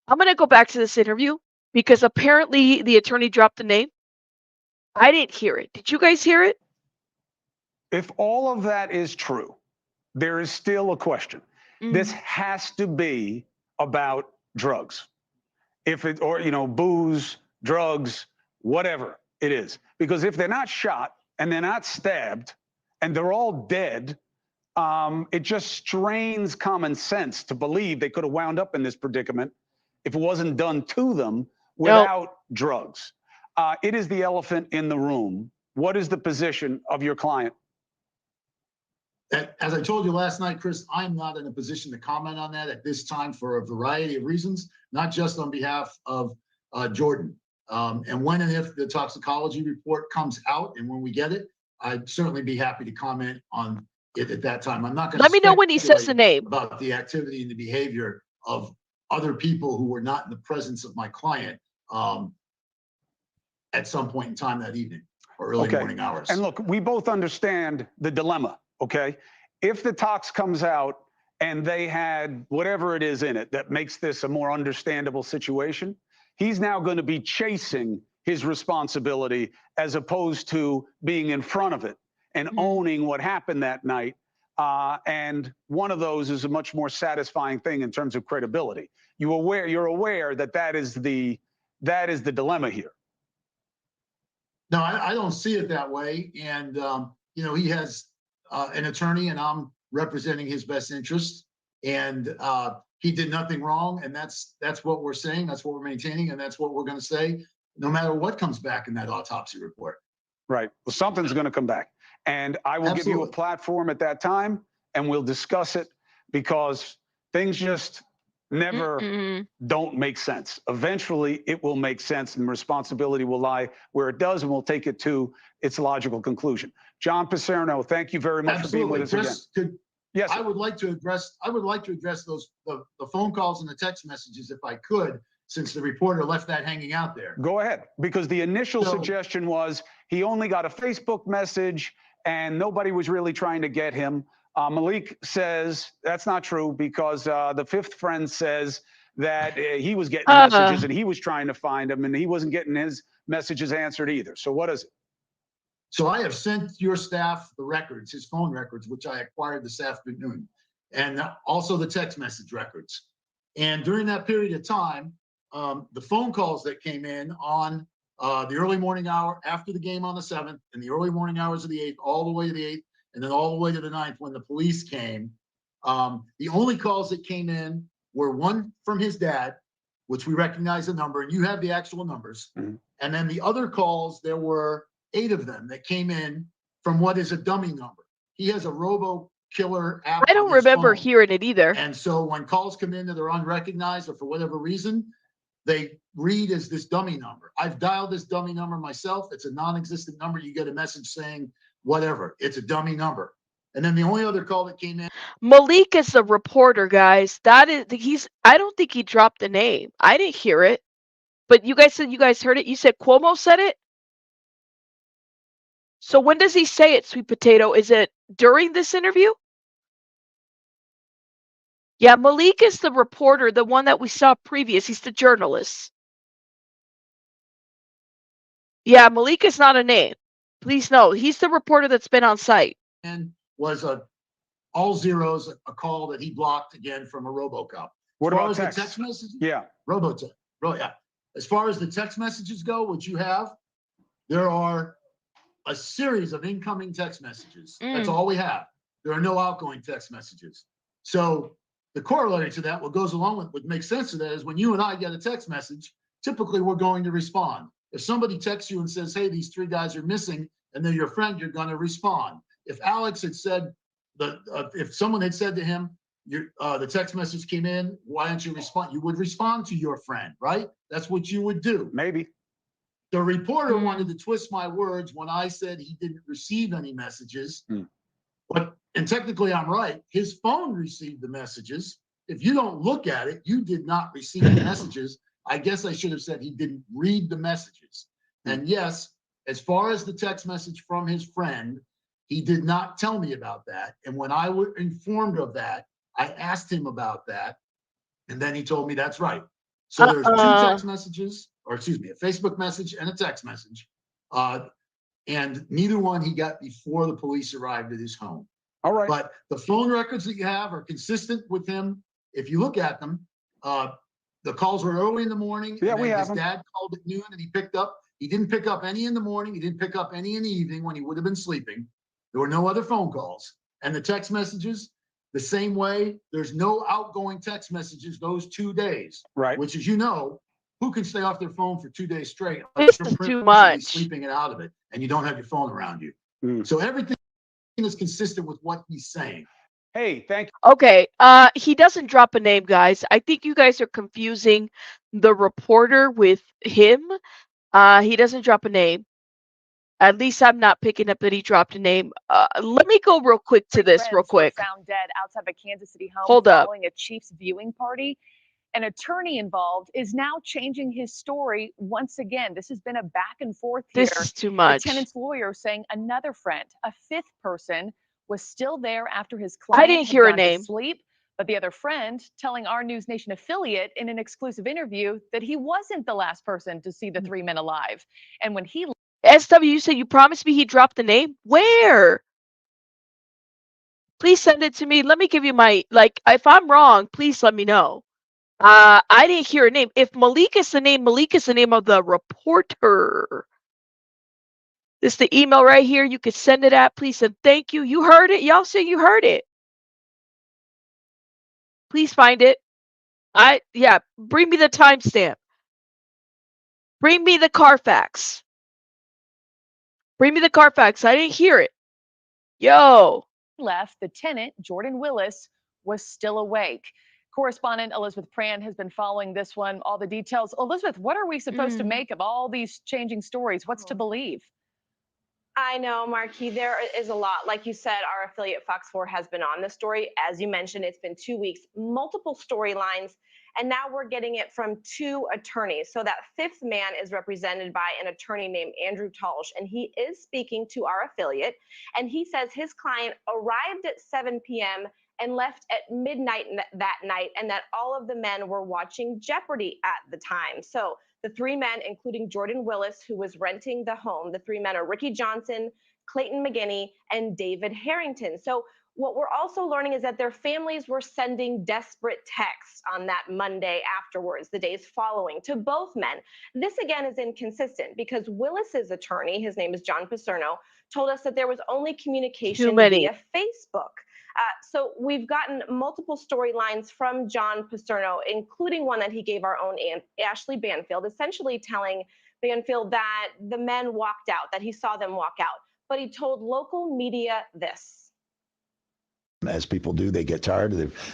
I'm going to go back to this interview because apparently the attorney dropped the name. I didn't hear it. Did you guys hear it? If all of that is true, there is still a question. This has to be about drugs. Or booze, drugs, whatever it is. Because if they're not shot and they're not stabbed and they're all dead, it just strains common sense to believe they could have wound up in this predicament if it wasn't done to them without drugs. It is the elephant in the room. What is the position of your client? As I told you last night, Chris, I'm not in a position to comment on that at this time for a variety of reasons, not just on behalf of Jordan. And when and if the toxicology report comes out and when we get it, I'd certainly be happy to comment on it at that time. I'm not going to let me know when he says the name about the activity and the behavior of other people who were not in the presence of my client at some point in time that evening or early morning hours. And look, we both understand the dilemma. Okay, if the tox comes out and they had whatever it is in it that makes this a more understandable situation, he's now going to be chasing his responsibility as opposed to being in front of it and owning what happened that night. And one of those is a much more satisfying thing in terms of credibility. You're aware that that is the dilemma here. No, I don't see it that way. And he has an attorney, and I'm representing his best interest. And he did nothing wrong, and that's what we're saying. That's what we're maintaining, and that's what we're going to say, no matter what comes back in that autopsy report. Right. Well, something's going to come back, and I will give you a platform at that time, and we'll discuss it because things just never don't make sense. Eventually, it will make sense, and responsibility will lie where it does, and we'll take it to its logical conclusion. John Paserno, thank you very much for being with us again. Yes, I would like to address those the phone calls and the text messages if I could, since the reporter left that hanging out there. Go ahead, because the initial suggestion was he only got a Facebook message and nobody was really trying to get him. Malik says that's not true because the fifth friend says that he was getting messages and he was trying to find him and he wasn't getting his messages answered either. So what is it? So I have sent your staff the records, his phone records, which I acquired this afternoon, and also the text message records. And during that period of time, the phone calls that came in on the early morning hour after the game on the 7th, and the early morning hours of the 8th, all the way to the 8th, and then all the way to the 9th when the police came. The only calls that came in were one from his dad, which we recognize the number, and you have the actual numbers. Mm-hmm. And then the other calls, there were 8 of them that came in from what is a dummy number. He has a robo killer app. I don't remember hearing it either. And so when calls come in that are unrecognized or for whatever reason, they read as this dummy number. I've dialed this dummy number myself. It's a non-existent number. You get a message saying whatever. It's a dummy number. And then the only other call that came in. Malik is the reporter, guys. I don't think he dropped the name. I didn't hear it. But you guys said you guys heard it. You said Cuomo said it? So when does he say it, Sweet Potato? Is it during this interview? Yeah, Malik is the reporter, the one that we saw previous. He's the journalist. Yeah, Malik is not a name. Please know. He's the reporter that's been on site. And was all zeros, a call that he blocked again from a robocop. What about the text messages? Yeah. Robotech. Yeah. As far as the text messages go, what you have, there are a series of incoming text messages. That's all we have. There are no outgoing text messages. So the corollary to that, what goes along with what makes sense of that is when you and I get a text message, typically we're going to respond. If somebody texts you and says, hey, these 3 guys are missing, and they're your friend, you're going to respond. If Alex had said, if someone had said to him, the text message came in, why don't you respond? You would respond to your friend, right? That's what you would do. Maybe. The reporter wanted to twist my words when I said he didn't receive any messages. And technically I'm right. His phone received the messages. If you don't look at it, you did not receive the messages. I guess I should have said he didn't read the messages. And yes, as far as the text message from his friend, he did not tell me about that. And when I was informed of that, I asked him about that. And then he told me that's right. So there's 2 text messages, or excuse me, a Facebook message and a text message. And neither one he got before the police arrived at his home. All right. But the phone records that you have are consistent with him. If you look at them, the calls were early in the morning. Yeah, we have his dad called at noon and he picked up. He didn't pick up any in the morning. He didn't pick up any in the evening when he would have been sleeping. There were no other phone calls. And the text messages, the same way, there's no outgoing text messages those 2 days. Right. Which, as you know, who can stay off their phone for 2 days straight? This is too much. Sleeping it out of it, and you don't have your phone around you. So everything is consistent with what he's saying. Hey, thank you. Okay, he doesn't drop a name, guys. I think you guys are confusing the reporter with him. He doesn't drop a name. At least I'm not picking up that he dropped a name. Let me go real quick to this real quick. Found dead outside of a Kansas City home Hold up. following a Chiefs viewing party. An attorney involved is now changing his story once again. This has been a back and forth here. This is too much. The tenant's lawyer saying another friend, a 5th person, was still there after his client I didn't hear a had gone to name. sleep. But the other friend telling our News Nation affiliate in an exclusive interview that he wasn't the last person to see the 3 men alive. And when he SW, you said you promised me he dropped the name? Where? Please send it to me. Let me give you my, if I'm wrong, please let me know. I didn't hear a name. If Malik is the name, Malik is the name of the reporter. This is the email right here. You could send it at, please, and thank you. You heard it. Y'all say you heard it. Please find it. Bring me the timestamp. Bring me the Carfax. Bring me the Carfax. I didn't hear it. Yo. left, the tenant, Jordan Willis, was still awake. Correspondent Elizabeth Pran has been following this one, all the details. Elizabeth, what are we supposed to make of all these changing stories? What's to believe? I know, Marquis, there is a lot. Like you said, our affiliate Fox 4 has been on this story. As you mentioned, it's been 2 weeks, multiple storylines, and now we're getting it from 2 attorneys. So that 5th man is represented by an attorney named Andrew Talsh, and he is speaking to our affiliate. And he says his client arrived at 7 p.m. and left at midnight that night, and that all of the men were watching Jeopardy at the time. So the 3 men, including Jordan Willis, who was renting the home, the 3 men are Ricky Johnson, Clayton McGeeney, and David Harrington. So What we're also learning is that their families were sending desperate texts on that Monday afterwards, the days following, to both men. This again is inconsistent because Willis's attorney, his name is John Paserno, told us that there was only Too communication many. via Facebook. So we've gotten multiple storylines from John Paserno, including one that he gave our own Ashley Banfield, essentially telling Banfield that the men walked out, that he saw them walk out. But he told local media this. As people do, they get tired.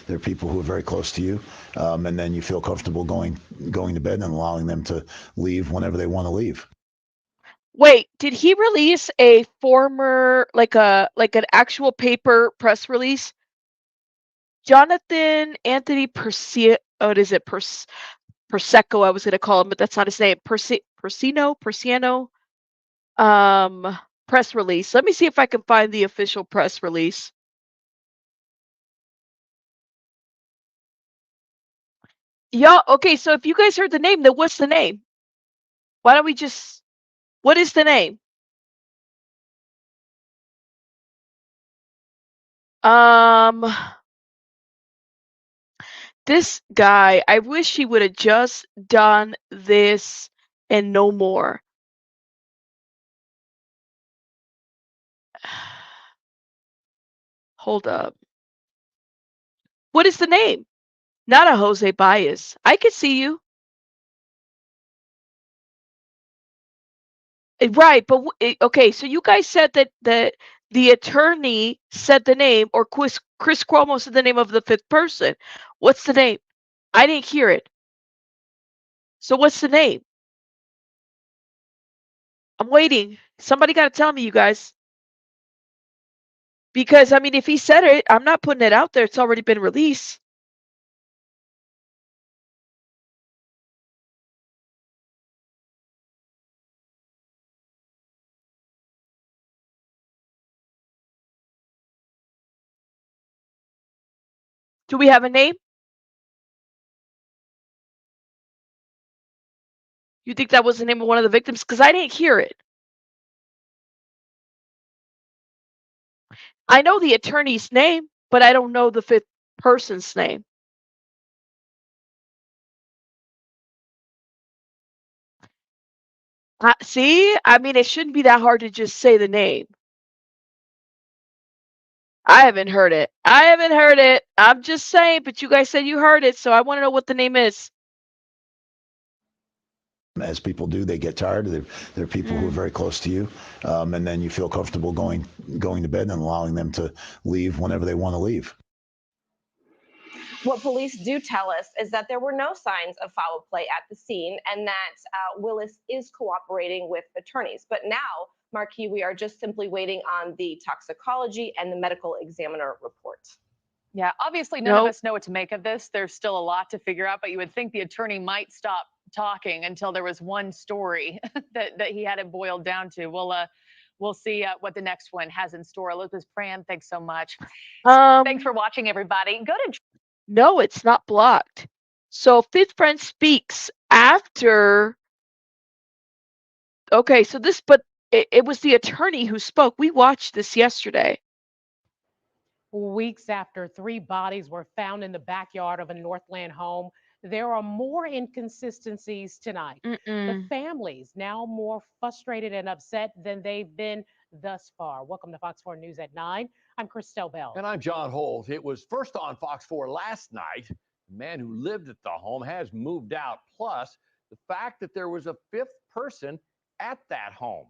They're people who are very close to you, and then you feel comfortable going to bed and allowing them to leave whenever they want to leave. Wait, did he release a former, like an actual paper press release? Jonathan Anthony Persino, what is it? Persecco, I was going to call him, but that's not his name. Persino, press release. Let me see if I can find the official press release. Yeah, okay, so if you guys heard the name, then what's the name? Why don't we just, what is the name? This guy, I wish he would have just done this and no more. Hold up. What is the name? Not a Jose Baez. I could see you. Right, but okay, so you guys said that the attorney said the name, or Chris Cuomo said the name of the fifth person. What's the name? I didn't hear it. So what's the name? I'm waiting. Somebody got to tell me, you guys. Because, I mean, if he said it, I'm not putting it out there. It's already been released. Do we have a name? You think that was the name of one of the victims? Because I didn't hear it. I know the attorney's name, but I don't know the fifth person's name. See, I mean, it shouldn't be that hard to just say the name. I haven't heard it. I haven't heard it. I'm just saying, but you guys said you heard it, so I want to know what the name is. As people do, they get tired. They're people who are very close to you, and then you feel comfortable going to bed and allowing them to leave whenever they want to leave. What police do tell us is that there were no signs of foul play at the scene and that Willis is cooperating with attorneys. But now, Marquis, we are just simply waiting on the toxicology and the medical examiner report. Yeah, obviously none of us know what to make of this. There's still a lot to figure out, but you would think the attorney might stop talking until there was one story that he had it boiled down to. We'll see what the next one has in store. Elizabeth Pran, thanks so much. Thanks for watching, everybody. Go to. No, it's not blocked. So fifth friend speaks after. Okay, so this, but it was the attorney who spoke. We watched this yesterday. Weeks after 3 bodies were found in the backyard of a Northland home, there are more inconsistencies tonight. The families now more frustrated and upset than they've been thus far. Welcome to Fox 4 News at 9. I'm Christelle Bell. And I'm John Holt. It was first on Fox 4 last night. The man who lived at the home has moved out. Plus, the fact that there was a fifth person at that home.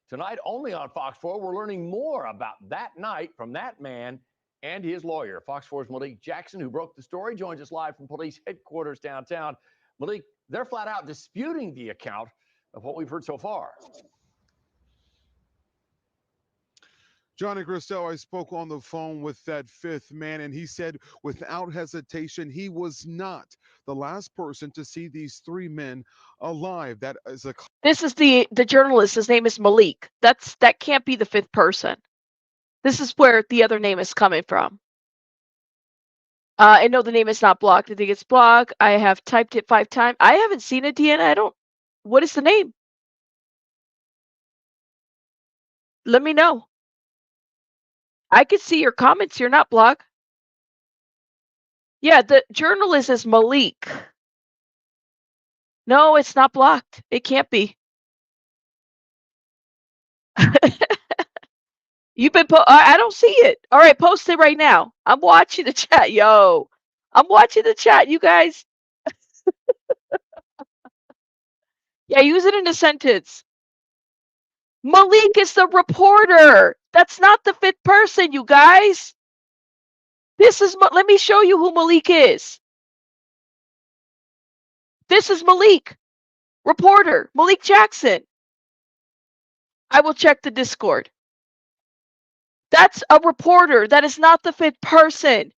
Tonight, only on Fox 4, we're learning more about that night from that man and his lawyer. Fox 4's Malik Jackson, who broke the story, joins us live from police headquarters downtown. Malik, they're flat out disputing the account of what we've heard so far. John and Christelle, I spoke on the phone with that fifth man, and he said without hesitation he was not the last person to see these 3 men alive. That is a. This is the journalist. His name is Malik. That can't be the fifth person. This is where the other name is coming from. I know the name is not blocked. I think it's blocked. I have typed it 5 times. I haven't seen it, Deanna. What is the name? Let me know. I can see your comments. You're not blocked. Yeah, the journalist is Malik. No, it's not blocked. It can't be. You've been I don't see it. All right, post it right now. I'm watching the chat, yo. I'm watching the chat, you guys. Yeah, use it in a sentence. Malik is the reporter. That's not the fifth person, you guys. This is, let me show you who Malik is. This is Malik, reporter, Malik Jackson. I will check the Discord. That's a reporter. That is not the fifth person.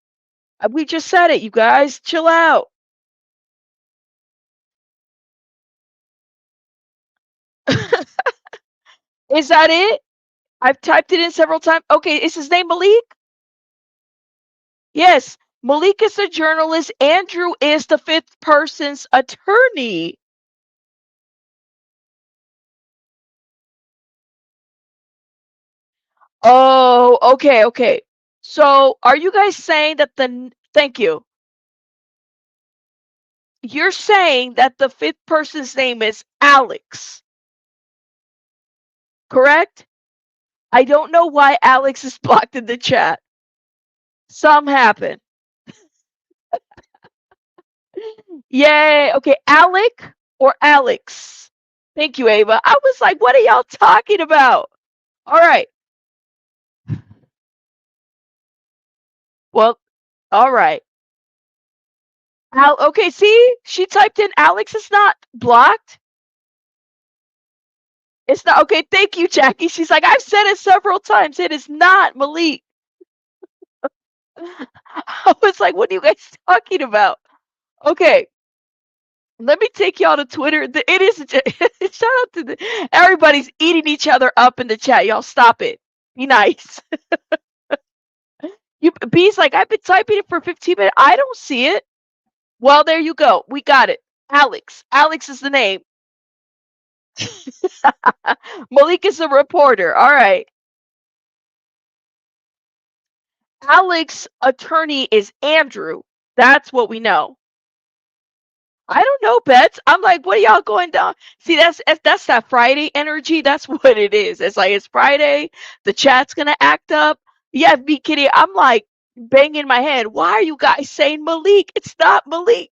We just said it, you guys. Chill out. Is that it? I've typed it in several times. Okay, is his name Malik? Yes. Malik is a journalist. Andrew is the fifth person's attorney. Oh, okay, okay. So are you guys saying that thank you. You're saying that the fifth person's name is Alex, correct? I don't know why Alex is blocked in the chat. Some happen. Yay. Okay, Alec or Alex? Thank you, Ava. I was like, what are y'all talking about? All right. Well, all right. Okay, see? She typed in Alex is not blocked. It's not. Okay, thank you, Jackie. She's like, I've said it several times. It is not Malik. I was like, what are you guys talking about? Okay. Let me take y'all to Twitter. It is shout out to everybody's eating each other up in the chat. Y'all stop it. Be nice. B's like, I've been typing it for 15 minutes. I don't see it. Well, there you go. We got it. Alex. Alex is the name. Malik is a reporter. All right. Alex's attorney is Andrew. That's what we know. I don't know, Bets. I'm like, what are y'all going down? See, that's that Friday energy. That's what it is. It's like it's Friday. The chat's gonna act up. Yeah, be kidding. I'm like banging my head. Why are you guys saying Malik? It's not Malik.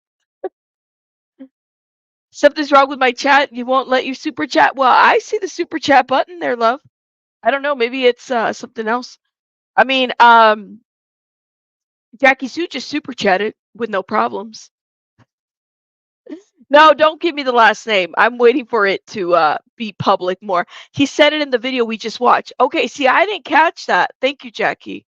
Something's wrong with my chat. You won't let you super chat. Well, I see the super chat button there, love. I don't know. Maybe it's something else. I mean, Jackie Sue just super chatted with no problems. No, don't give me the last name. I'm waiting for it to be public more. He said it in the video we just watched. Okay, see, I didn't catch that. Thank you, Jackie.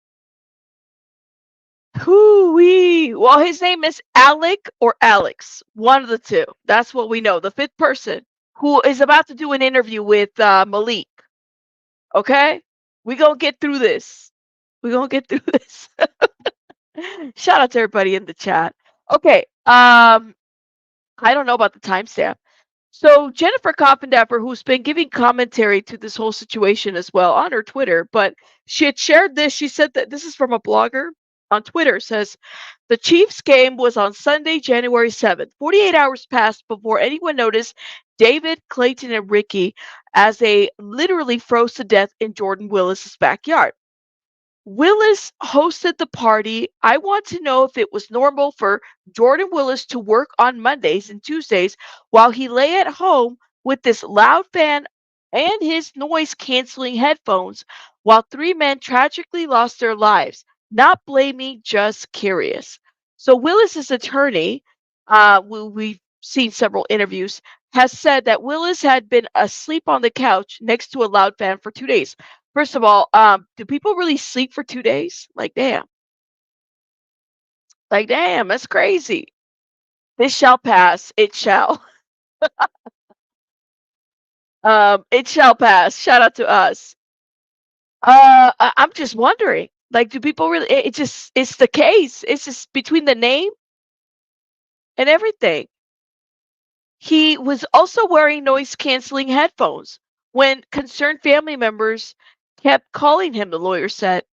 Hoo-wee. Well, his name is Alec or Alex. One of the two. That's what we know. The fifth person who is about to do an interview with Malik. Okay? We gonna get through this. We gonna get through this. Shout out to everybody in the chat. Okay. I don't know about the timestamp. So Jennifer Coffindaffer, who's been giving commentary to this whole situation as well on her Twitter, but she had shared this. She said that this is from a blogger on Twitter, says the Chiefs game was on Sunday, January 7th. 48 hours passed before anyone noticed David, Clayton, and Ricky as they literally froze to death in Jordan Willis's backyard. Willis hosted the party. I want to know if it was normal for Jordan Willis to work on Mondays and Tuesdays while he lay at home with this loud fan and his noise canceling headphones while three men tragically lost their lives. Not blaming, just curious. So Willis's attorney, we've seen several interviews, has said that Willis had been asleep on the couch next to a loud fan for 2 days. First of all, do people really sleep for 2 days? Like, damn. Like, damn, that's crazy. This shall pass. It shall. It shall pass. Shout out to us. I'm just wondering, like, do people really, it's the case. It's just between the name and everything. He was also wearing noise canceling headphones when concerned family members kept calling him, the lawyer said.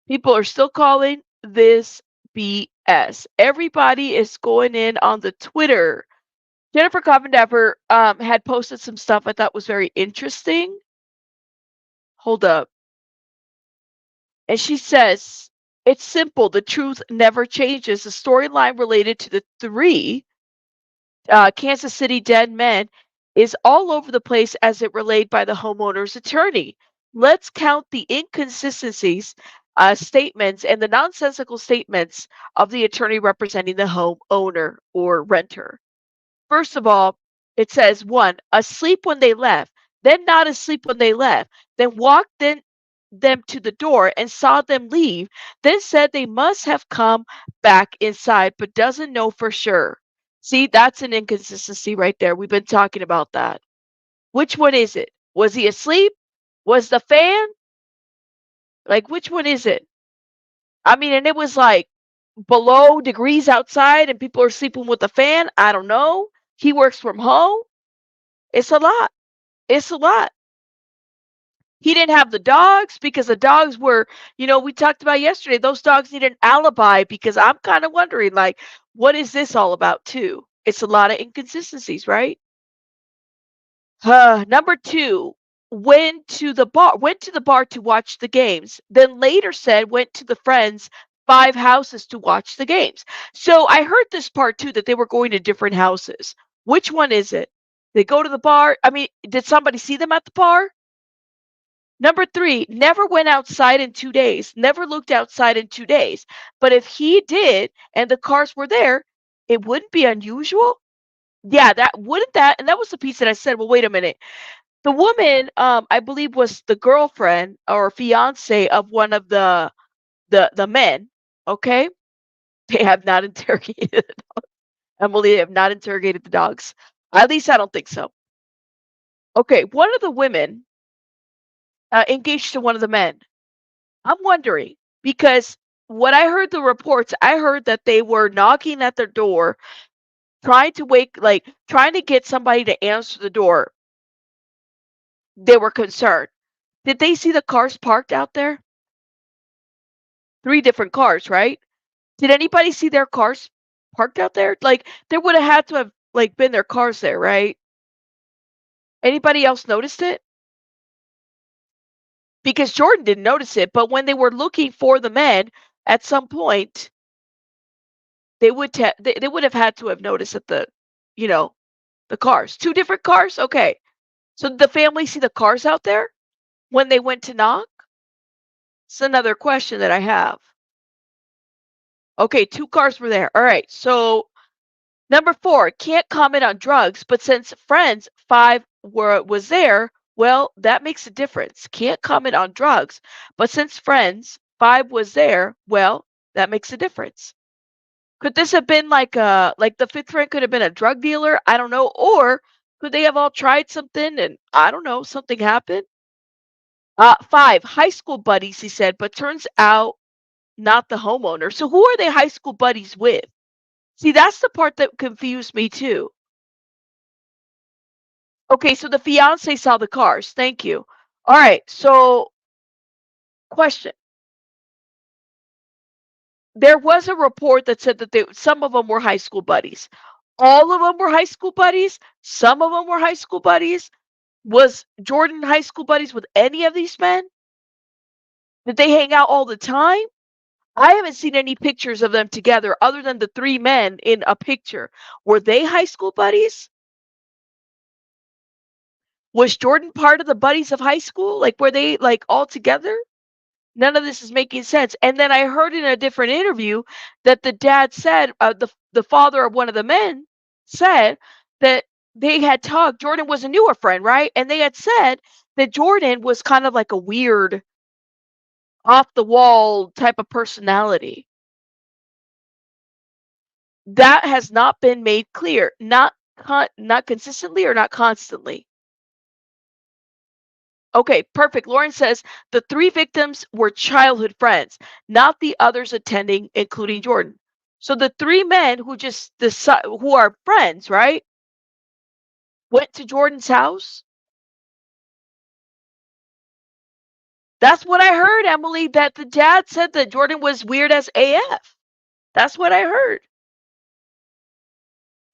People are still calling this BS. Everybody is going in on the Twitter. Jennifer Coffindaffer had posted some stuff I thought was very interesting. Hold up. And she says, it's simple. The truth never changes. The storyline related to the three Kansas City dead men is all over the place as it relayed by the homeowner's attorney. Let's count the inconsistencies, statements, and the nonsensical statements of the attorney representing the homeowner or renter. First of all, it says one, asleep when they left, then not asleep when they left, then walked them to the door and saw them leave, then said they must have come back inside, but doesn't know for sure. See, that's an inconsistency right there. We've been talking about that. Which one is it? Was he asleep? Was the fan? Like, which one is it? I mean, and it was like below degrees outside and people are sleeping with the fan. I don't know. He works from home. It's a lot. It's a lot. He didn't have the dogs because the dogs were, we talked about yesterday, those dogs need an alibi because I'm kind of wondering, like, what is this all about, too? It's a lot of inconsistencies, right? Number two, went to the bar to watch the games, then later said went to the friends' 5 houses to watch the games. So I heard this part, too, that they were going to different houses. Which one is it? They go to the bar. I mean, did somebody see them at the bar? Number three, never went outside in 2 days, never looked outside in 2 days. But if he did and the cars were there, it wouldn't be unusual. Yeah, and that was the piece that I said, well, wait a minute. The woman, I believe was the girlfriend or fiance of one of the men, okay? They have not interrogated the dogs. Emily, they have not interrogated the dogs. At least I don't think so. Okay, one of the women engaged to one of the men. I'm wondering because what I heard the reports, I heard that they were knocking at their door, trying to get somebody to answer the door. They were concerned. Did they see the cars parked out there? 3 different cars, right? Did anybody see their cars parked out there? Like, there would have had to have, like, been their cars there, right? Anybody else noticed it? Because Jordan didn't notice it, but when they were looking for the men, at some point, they would have had to have noticed that the cars. 2 different cars? Okay. So did the family see the cars out there when they went to knock? It's another question that I have. Okay, 2 cars were there. All right. So number 4, can't comment on drugs, but since friends 5 was there, well, that makes a difference. Can't comment on drugs, but since friends 5 was there, well, that makes a difference. Could this have been like the 5th friend could have been a drug dealer? I don't know. Or could they have all tried something and I don't know, something happened? 5, high school buddies, he said, but turns out not the homeowner. So who are they high school buddies with? See, that's the part that confused me too. Okay, so the fiance saw the cars. Thank you. All right, so question. There was a report that said that some of them were high school buddies. All of them were high school buddies. Some of them were high school buddies. Was Jordan high school buddies with any of these men? Did they hang out all the time? I haven't seen any pictures of them together other than the 3 men in a picture. Were they high school buddies? Was Jordan part of the buddies of high school? Like, were they like all together? None of this is making sense. And then I heard in a different interview that the dad said, the father of one of the men said that they had talked. Jordan was a newer friend, right? And they had said that Jordan was kind of like a weird, off the wall type of personality. That has not been made clear, not consistently or not constantly. Okay, perfect. Lauren says the 3 victims were childhood friends, not the others attending, including Jordan. So the 3 men who are friends, right, went to Jordan's house. That's what I heard, Emily, that the dad said that Jordan was weird as AF. That's what I heard.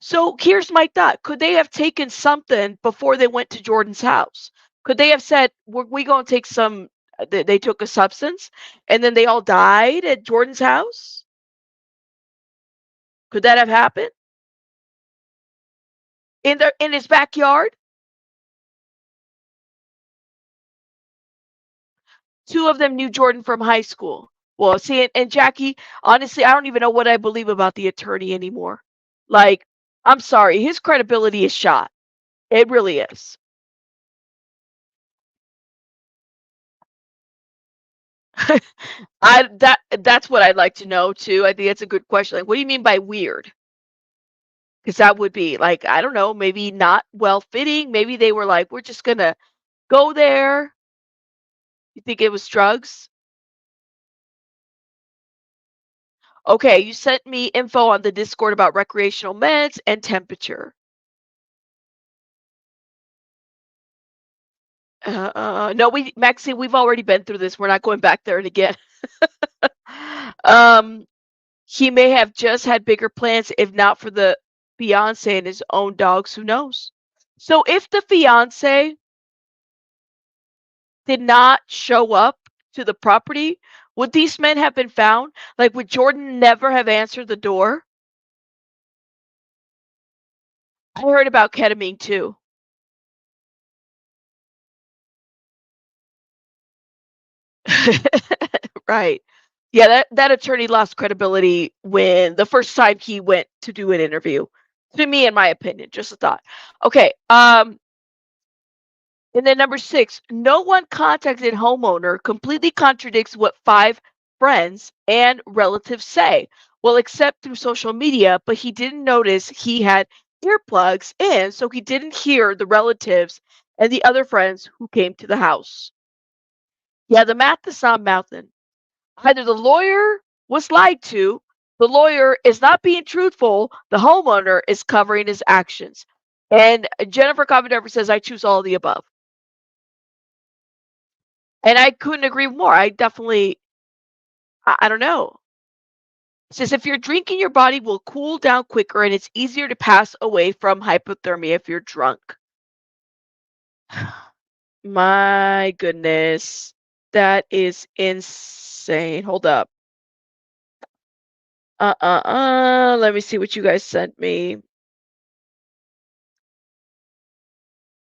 So here's my thought. Could they have taken something before they went to Jordan's house? Could they have said, we going to take some, they took a substance and then they all died at Jordan's house? Could that have happened? In his backyard? Two of them knew Jordan from high school. Well, see, and Jackie, honestly, I don't even know what I believe about the attorney anymore. Like, I'm sorry, his credibility is shot. It really is. That's what I'd like to know too. I think that's a good question. Like, what do you mean by weird? Because that would be like, I don't know, maybe not well fitting. Maybe they were like, we're just gonna go there. You think it was drugs? Okay, you sent me info on the Discord about recreational meds and temperature. No, Maxine, we've already been through this. We're not going back there again. He may have just had bigger plans, if not for the fiance and his own dogs. Who knows? So if the fiance did not show up to the property, would these men have been found? Like, would Jordan never have answered the door? I heard about ketamine too. Right. Yeah, that attorney lost credibility when the first time he went to do an interview. To me, in my opinion, just a thought. Okay. And then number 6, no one contacted homeowner completely contradicts what 5 friends and relatives say. Well, except through social media, but he didn't notice he had earplugs in, so he didn't hear the relatives and the other friends who came to the house. Yeah, the math is not mouthing. Either the lawyer was lied to, the lawyer is not being truthful, the homeowner is covering his actions. And Jennifer Covenant says, I choose all of the above. And I couldn't agree more. I definitely, I don't know. It says if you're drinking, your body will cool down quicker and it's easier to pass away from hypothermia if you're drunk. My goodness. That is insane. Hold up. Let me see what you guys sent me.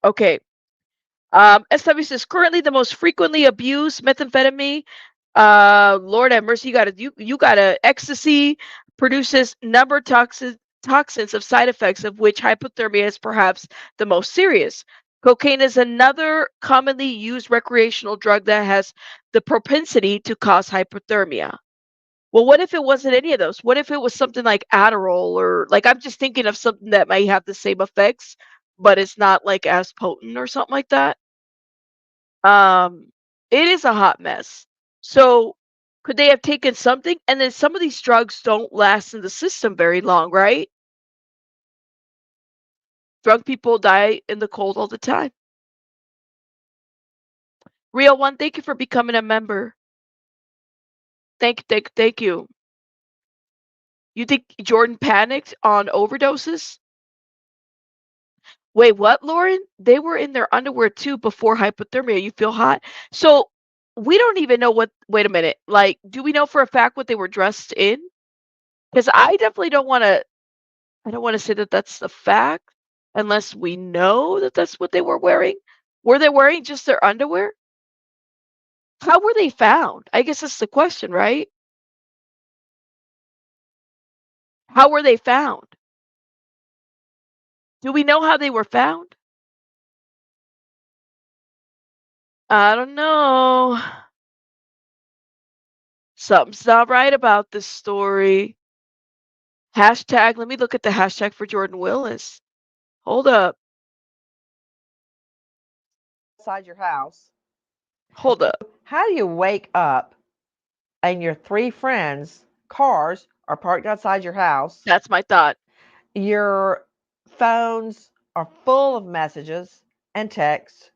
Okay. SW says currently the most frequently abused methamphetamine. Lord have mercy, you got a ecstasy produces number toxins of side effects, of which hypothermia is perhaps the most serious. Cocaine is another commonly used recreational drug that has the propensity to cause hypothermia. Well, what if it wasn't any of those? What if it was something like Adderall, or like I'm just thinking of something that might have the same effects, but it's not like as potent or something like that. Um, it is a hot mess. So could they have taken something? And then some of these drugs don't last in the system very long, right? Drunk people die in the cold all the time. Real One, thank you for becoming a member. Thank you. You think Jordan panicked on overdoses? Wait, what, Lauren? They were in their underwear too before hypothermia. You feel hot? So we don't even know what. Wait a minute. Like, do we know for a fact what they were dressed in? Because I definitely don't want to. I don't want to say that that's the fact unless we know that that's what they were wearing. Were they wearing just their underwear? How were they found? I guess that's the question, right? How were they found? Do we know how they were found? I don't know. Something's not right about this story. Hashtag, let me look at the hashtag for Jordan Willis. Hold up. Outside your house. Hold up. How do you wake up and your 3 friends' cars are parked outside your house? That's my thought. Your phones are full of messages and texts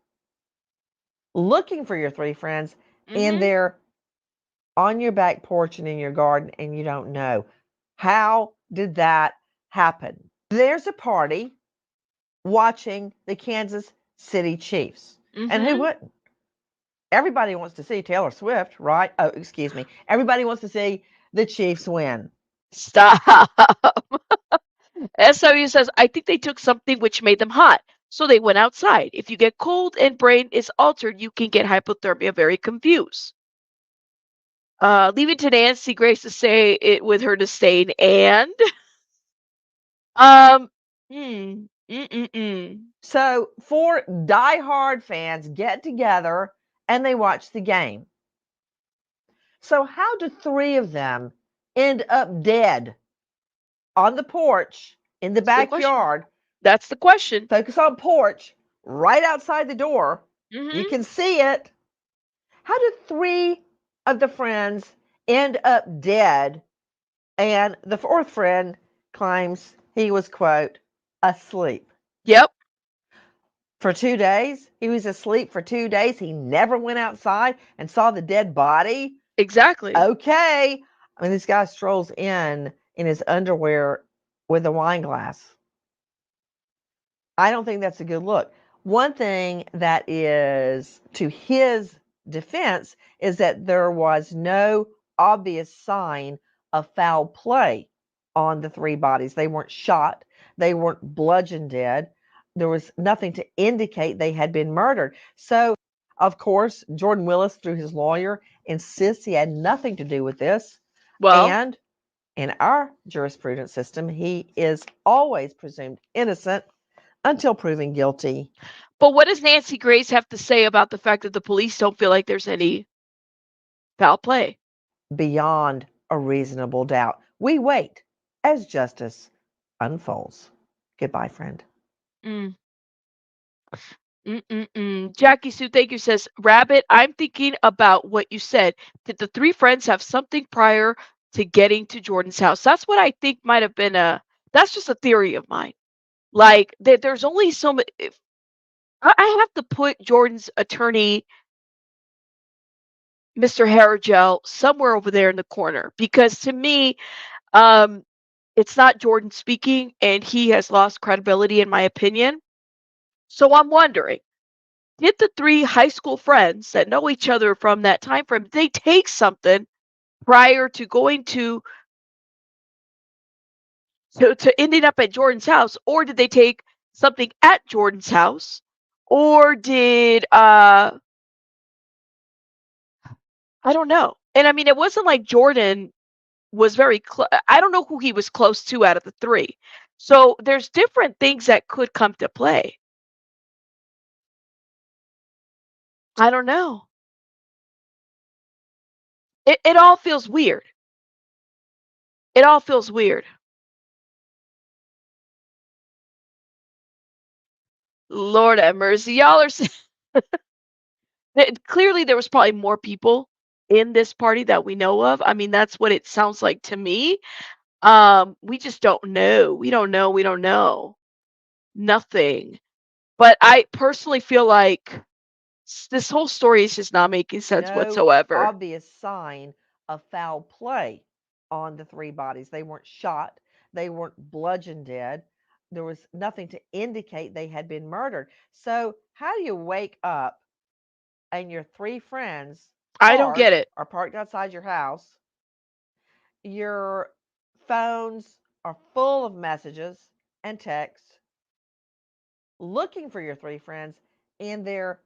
looking for your 3 friends, and they're on your back porch and in your garden and you don't know. How did that happen? There's a party watching the Kansas City Chiefs. And who wouldn't? Everybody wants to see Taylor Swift, right? Oh, excuse me. Everybody wants to see the Chiefs win. Stop. SW says, I think they took something which made them hot. So they went outside. If you get cold and brain is altered, you can get hypothermia, very confused. Leave it to Nancy Grace to say it with her disdain. And So 4 diehard fans get together and they watch the game. So how do 3 of them end up dead on the porch in the backyard? That's the question. Focus on porch, right outside the door. You can see it. How do 3 of the friends end up dead? And the 4th friend claims he was, quote, asleep. Yep. For 2 days? He was asleep for 2 days. He never went outside and saw the dead body? Exactly. Okay. I mean, this guy strolls in his underwear with a wine glass. I don't think that's a good look. One thing that is to his defense is that there was no obvious sign of foul play on the 3 bodies. They weren't shot. They weren't bludgeoned dead. There was nothing to indicate they had been murdered. So, of course, Jordan Willis, through his lawyer, insists he had nothing to do with this. Well, and in our jurisprudence system, he is always presumed innocent until proven guilty. But what does Nancy Grace have to say about the fact that the police don't feel like there's any foul play? Beyond a reasonable doubt. We wait as justice unfolds. Goodbye, friend. Jackie Sue, thank you, says, Rabbit, I'm thinking about what you said. Did the 3 friends have something prior to getting to Jordan's house? That's what I think might have been that's just a theory of mine. Like, there's only so much. I have to put Jordan's attorney, Mr. Harrington, somewhere over there in the corner, because to me, it's not Jordan speaking, and he has lost credibility, in my opinion. So I'm wondering, did the 3 high school friends that know each other from that time frame, did they take something prior to going to ending up at Jordan's house, or did they take something at Jordan's house, or did I don't know. And I mean, it wasn't like Jordan was very I don't know who he was close to out of the 3. So there's different things that could come to play. I don't know. It all feels weird. It all feels weird. Lord have mercy. Y'all are clearly there was probably more people in this party that we know of. I mean, that's what it sounds like to me. We just don't know. We don't know. We don't know. Nothing. But I personally feel like this whole story is just not making sense No whatsoever. obvious sign of foul play on the 3 bodies. They weren't shot. They weren't bludgeoned dead. There was nothing to indicate they had been murdered. So how do you wake up and your 3 friends' I don't get it. are parked outside your house? Your phones are full of messages and texts looking for your 3 friends, and they're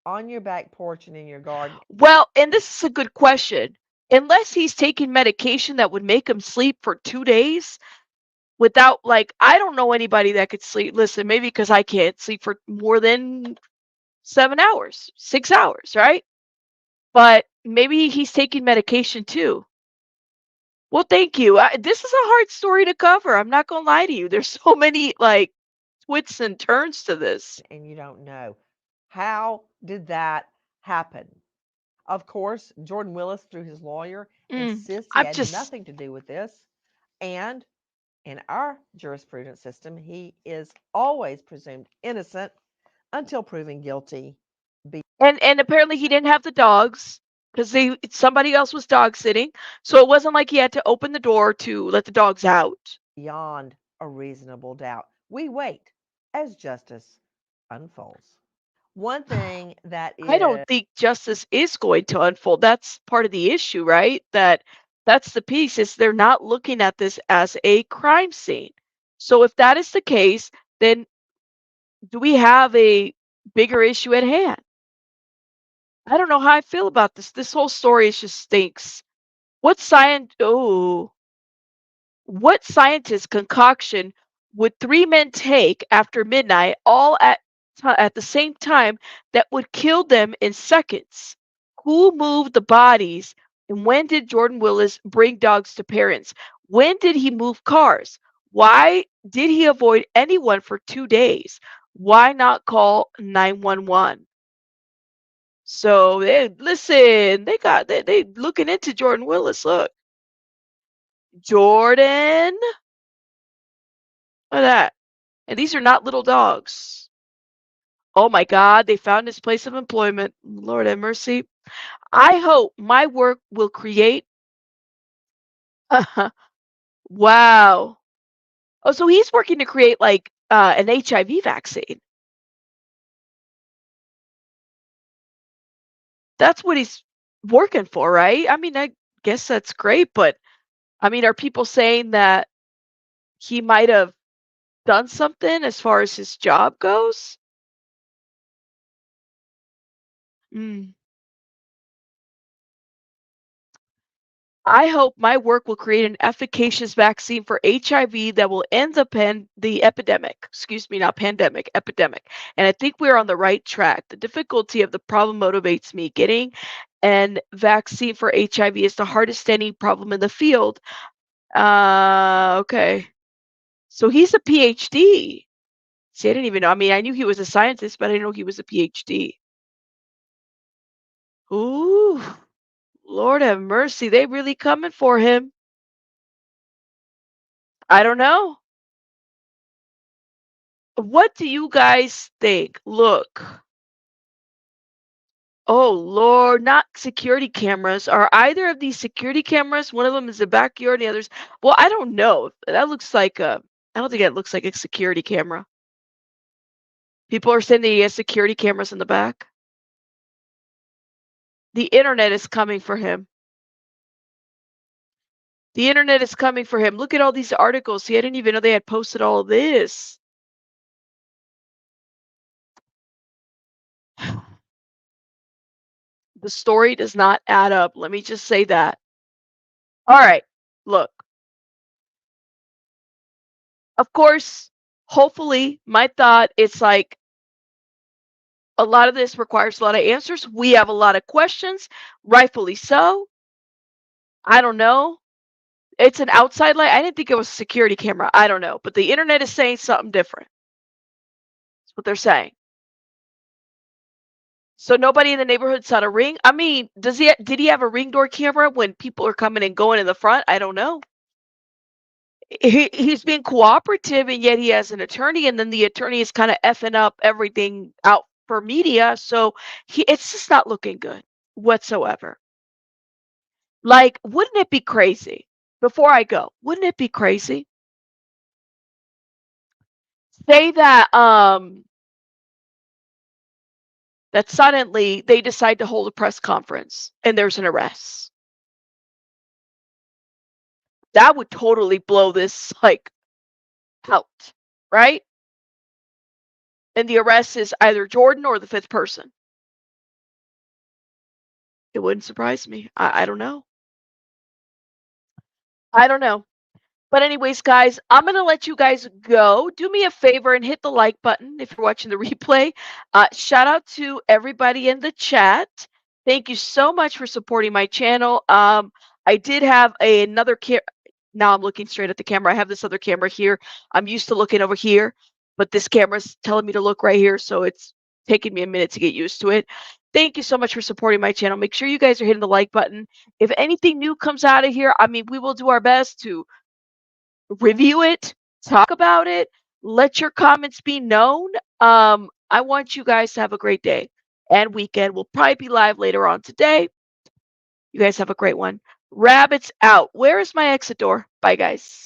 on your back porch and in your garden. Well, and this is a good question. Unless he's taking medication that would make him sleep for 2 days without, like, I don't know anybody that could sleep. Listen, maybe because I can't sleep for more than 7 hours, 6 hours, right? But maybe he's taking medication too. Well, thank you. This is a hard story to cover. I'm not gonna lie to you. There's so many like twists and turns to this. And you don't know. How did that happen? Of course, Jordan Willis, through his lawyer, insists he I'm had just nothing to do with this. And in our jurisprudence system, he is always presumed innocent until proven guilty. And apparently he didn't have the dogs because somebody else was dog sitting. So it wasn't like he had to open the door to let the dogs out. Beyond a reasonable doubt. We wait as justice unfolds. One thing that I don't is think justice is going to unfold. That's part of the issue, right? That's the piece is they're not looking at this as a crime scene. So if that is the case, then do we have a bigger issue at hand? I don't know how I feel about this. This whole story is just stinks. What scientist concoction would three men take after midnight, all at the same time, that would kill them in seconds? Who moved the bodies? And when did Jordan Willis bring dogs to parents? When did he move cars? Why did he avoid anyone for 2 days? Why not call 911? So listen, they looking into Jordan Willis. Look, Jordan, look at that. And these are not little dogs. Oh my God, they found his place of employment. Lord have mercy. I hope my work will create. Wow. Oh, so he's working to create like an HIV vaccine. That's what he's working for, right? I mean, I guess that's great, but I mean, are people saying that he might have done something as far as his job goes? Mm. I hope my work will create an efficacious vaccine for HIV that will end the epidemic. Excuse me, not pandemic, epidemic. And I think we're on the right track. The difficulty of the problem motivates me. Getting an vaccine for HIV is the hardest standing problem in the field. Okay. So he's a PhD. See, I didn't even know. I mean, I knew he was a scientist, but I didn't know he was a PhD. Ooh, Lord have mercy. They really coming for him. I don't know. What do you guys think? Look. Oh Lord, not security cameras. Are either of these security cameras? One of them is the backyard, the others. Well, I don't know. That looks like a. I don't think that looks like a security camera. People are saying that he has security cameras in the back. The internet is coming for him. The internet is coming for him. Look at all these articles. See, I didn't even know they had posted all of this. The story does not add up. Let me just say that. All right, look. Of course, hopefully, my thought it's like a lot of this requires a lot of answers. We have a lot of questions, rightfully so. I don't know. It's an outside light. I didn't think it was a security camera. I don't know. But the internet is saying something different. That's what they're saying. So nobody in the neighborhood saw a ring. I mean, did he have a ring door camera when people are coming and going in the front? I don't know. He's being cooperative and yet he has an attorney and then the attorney is kind of effing up everything out for media. So it's just not looking good whatsoever. Like, wouldn't it be crazy? Before I go, wouldn't it be crazy? Say that suddenly they decide to hold a press conference and there's an arrest. That would totally blow this like out, right? And the arrest is either Jordan or the fifth person. It wouldn't surprise me. I don't know. I don't know. But anyways, guys, I'm going to let you guys go. Do me a favor and hit the like button if you're watching the replay. Shout out to everybody in the chat. Thank you so much for supporting my channel. I did have another now I'm looking straight at the camera. I have this other camera here. I'm used to looking over here, but this camera's telling me to look right here, so it's taking me a minute to get used to it. Thank you so much for supporting my channel. Make sure you guys are hitting the like button. If anything new comes out of here, I mean, we will do our best to review it, talk about it, let your comments be known. I want you guys to have a great day. and weekend. We'll probably be live later on today. You guys have a great one. Rabbits out. Where is my exit door? Bye, guys.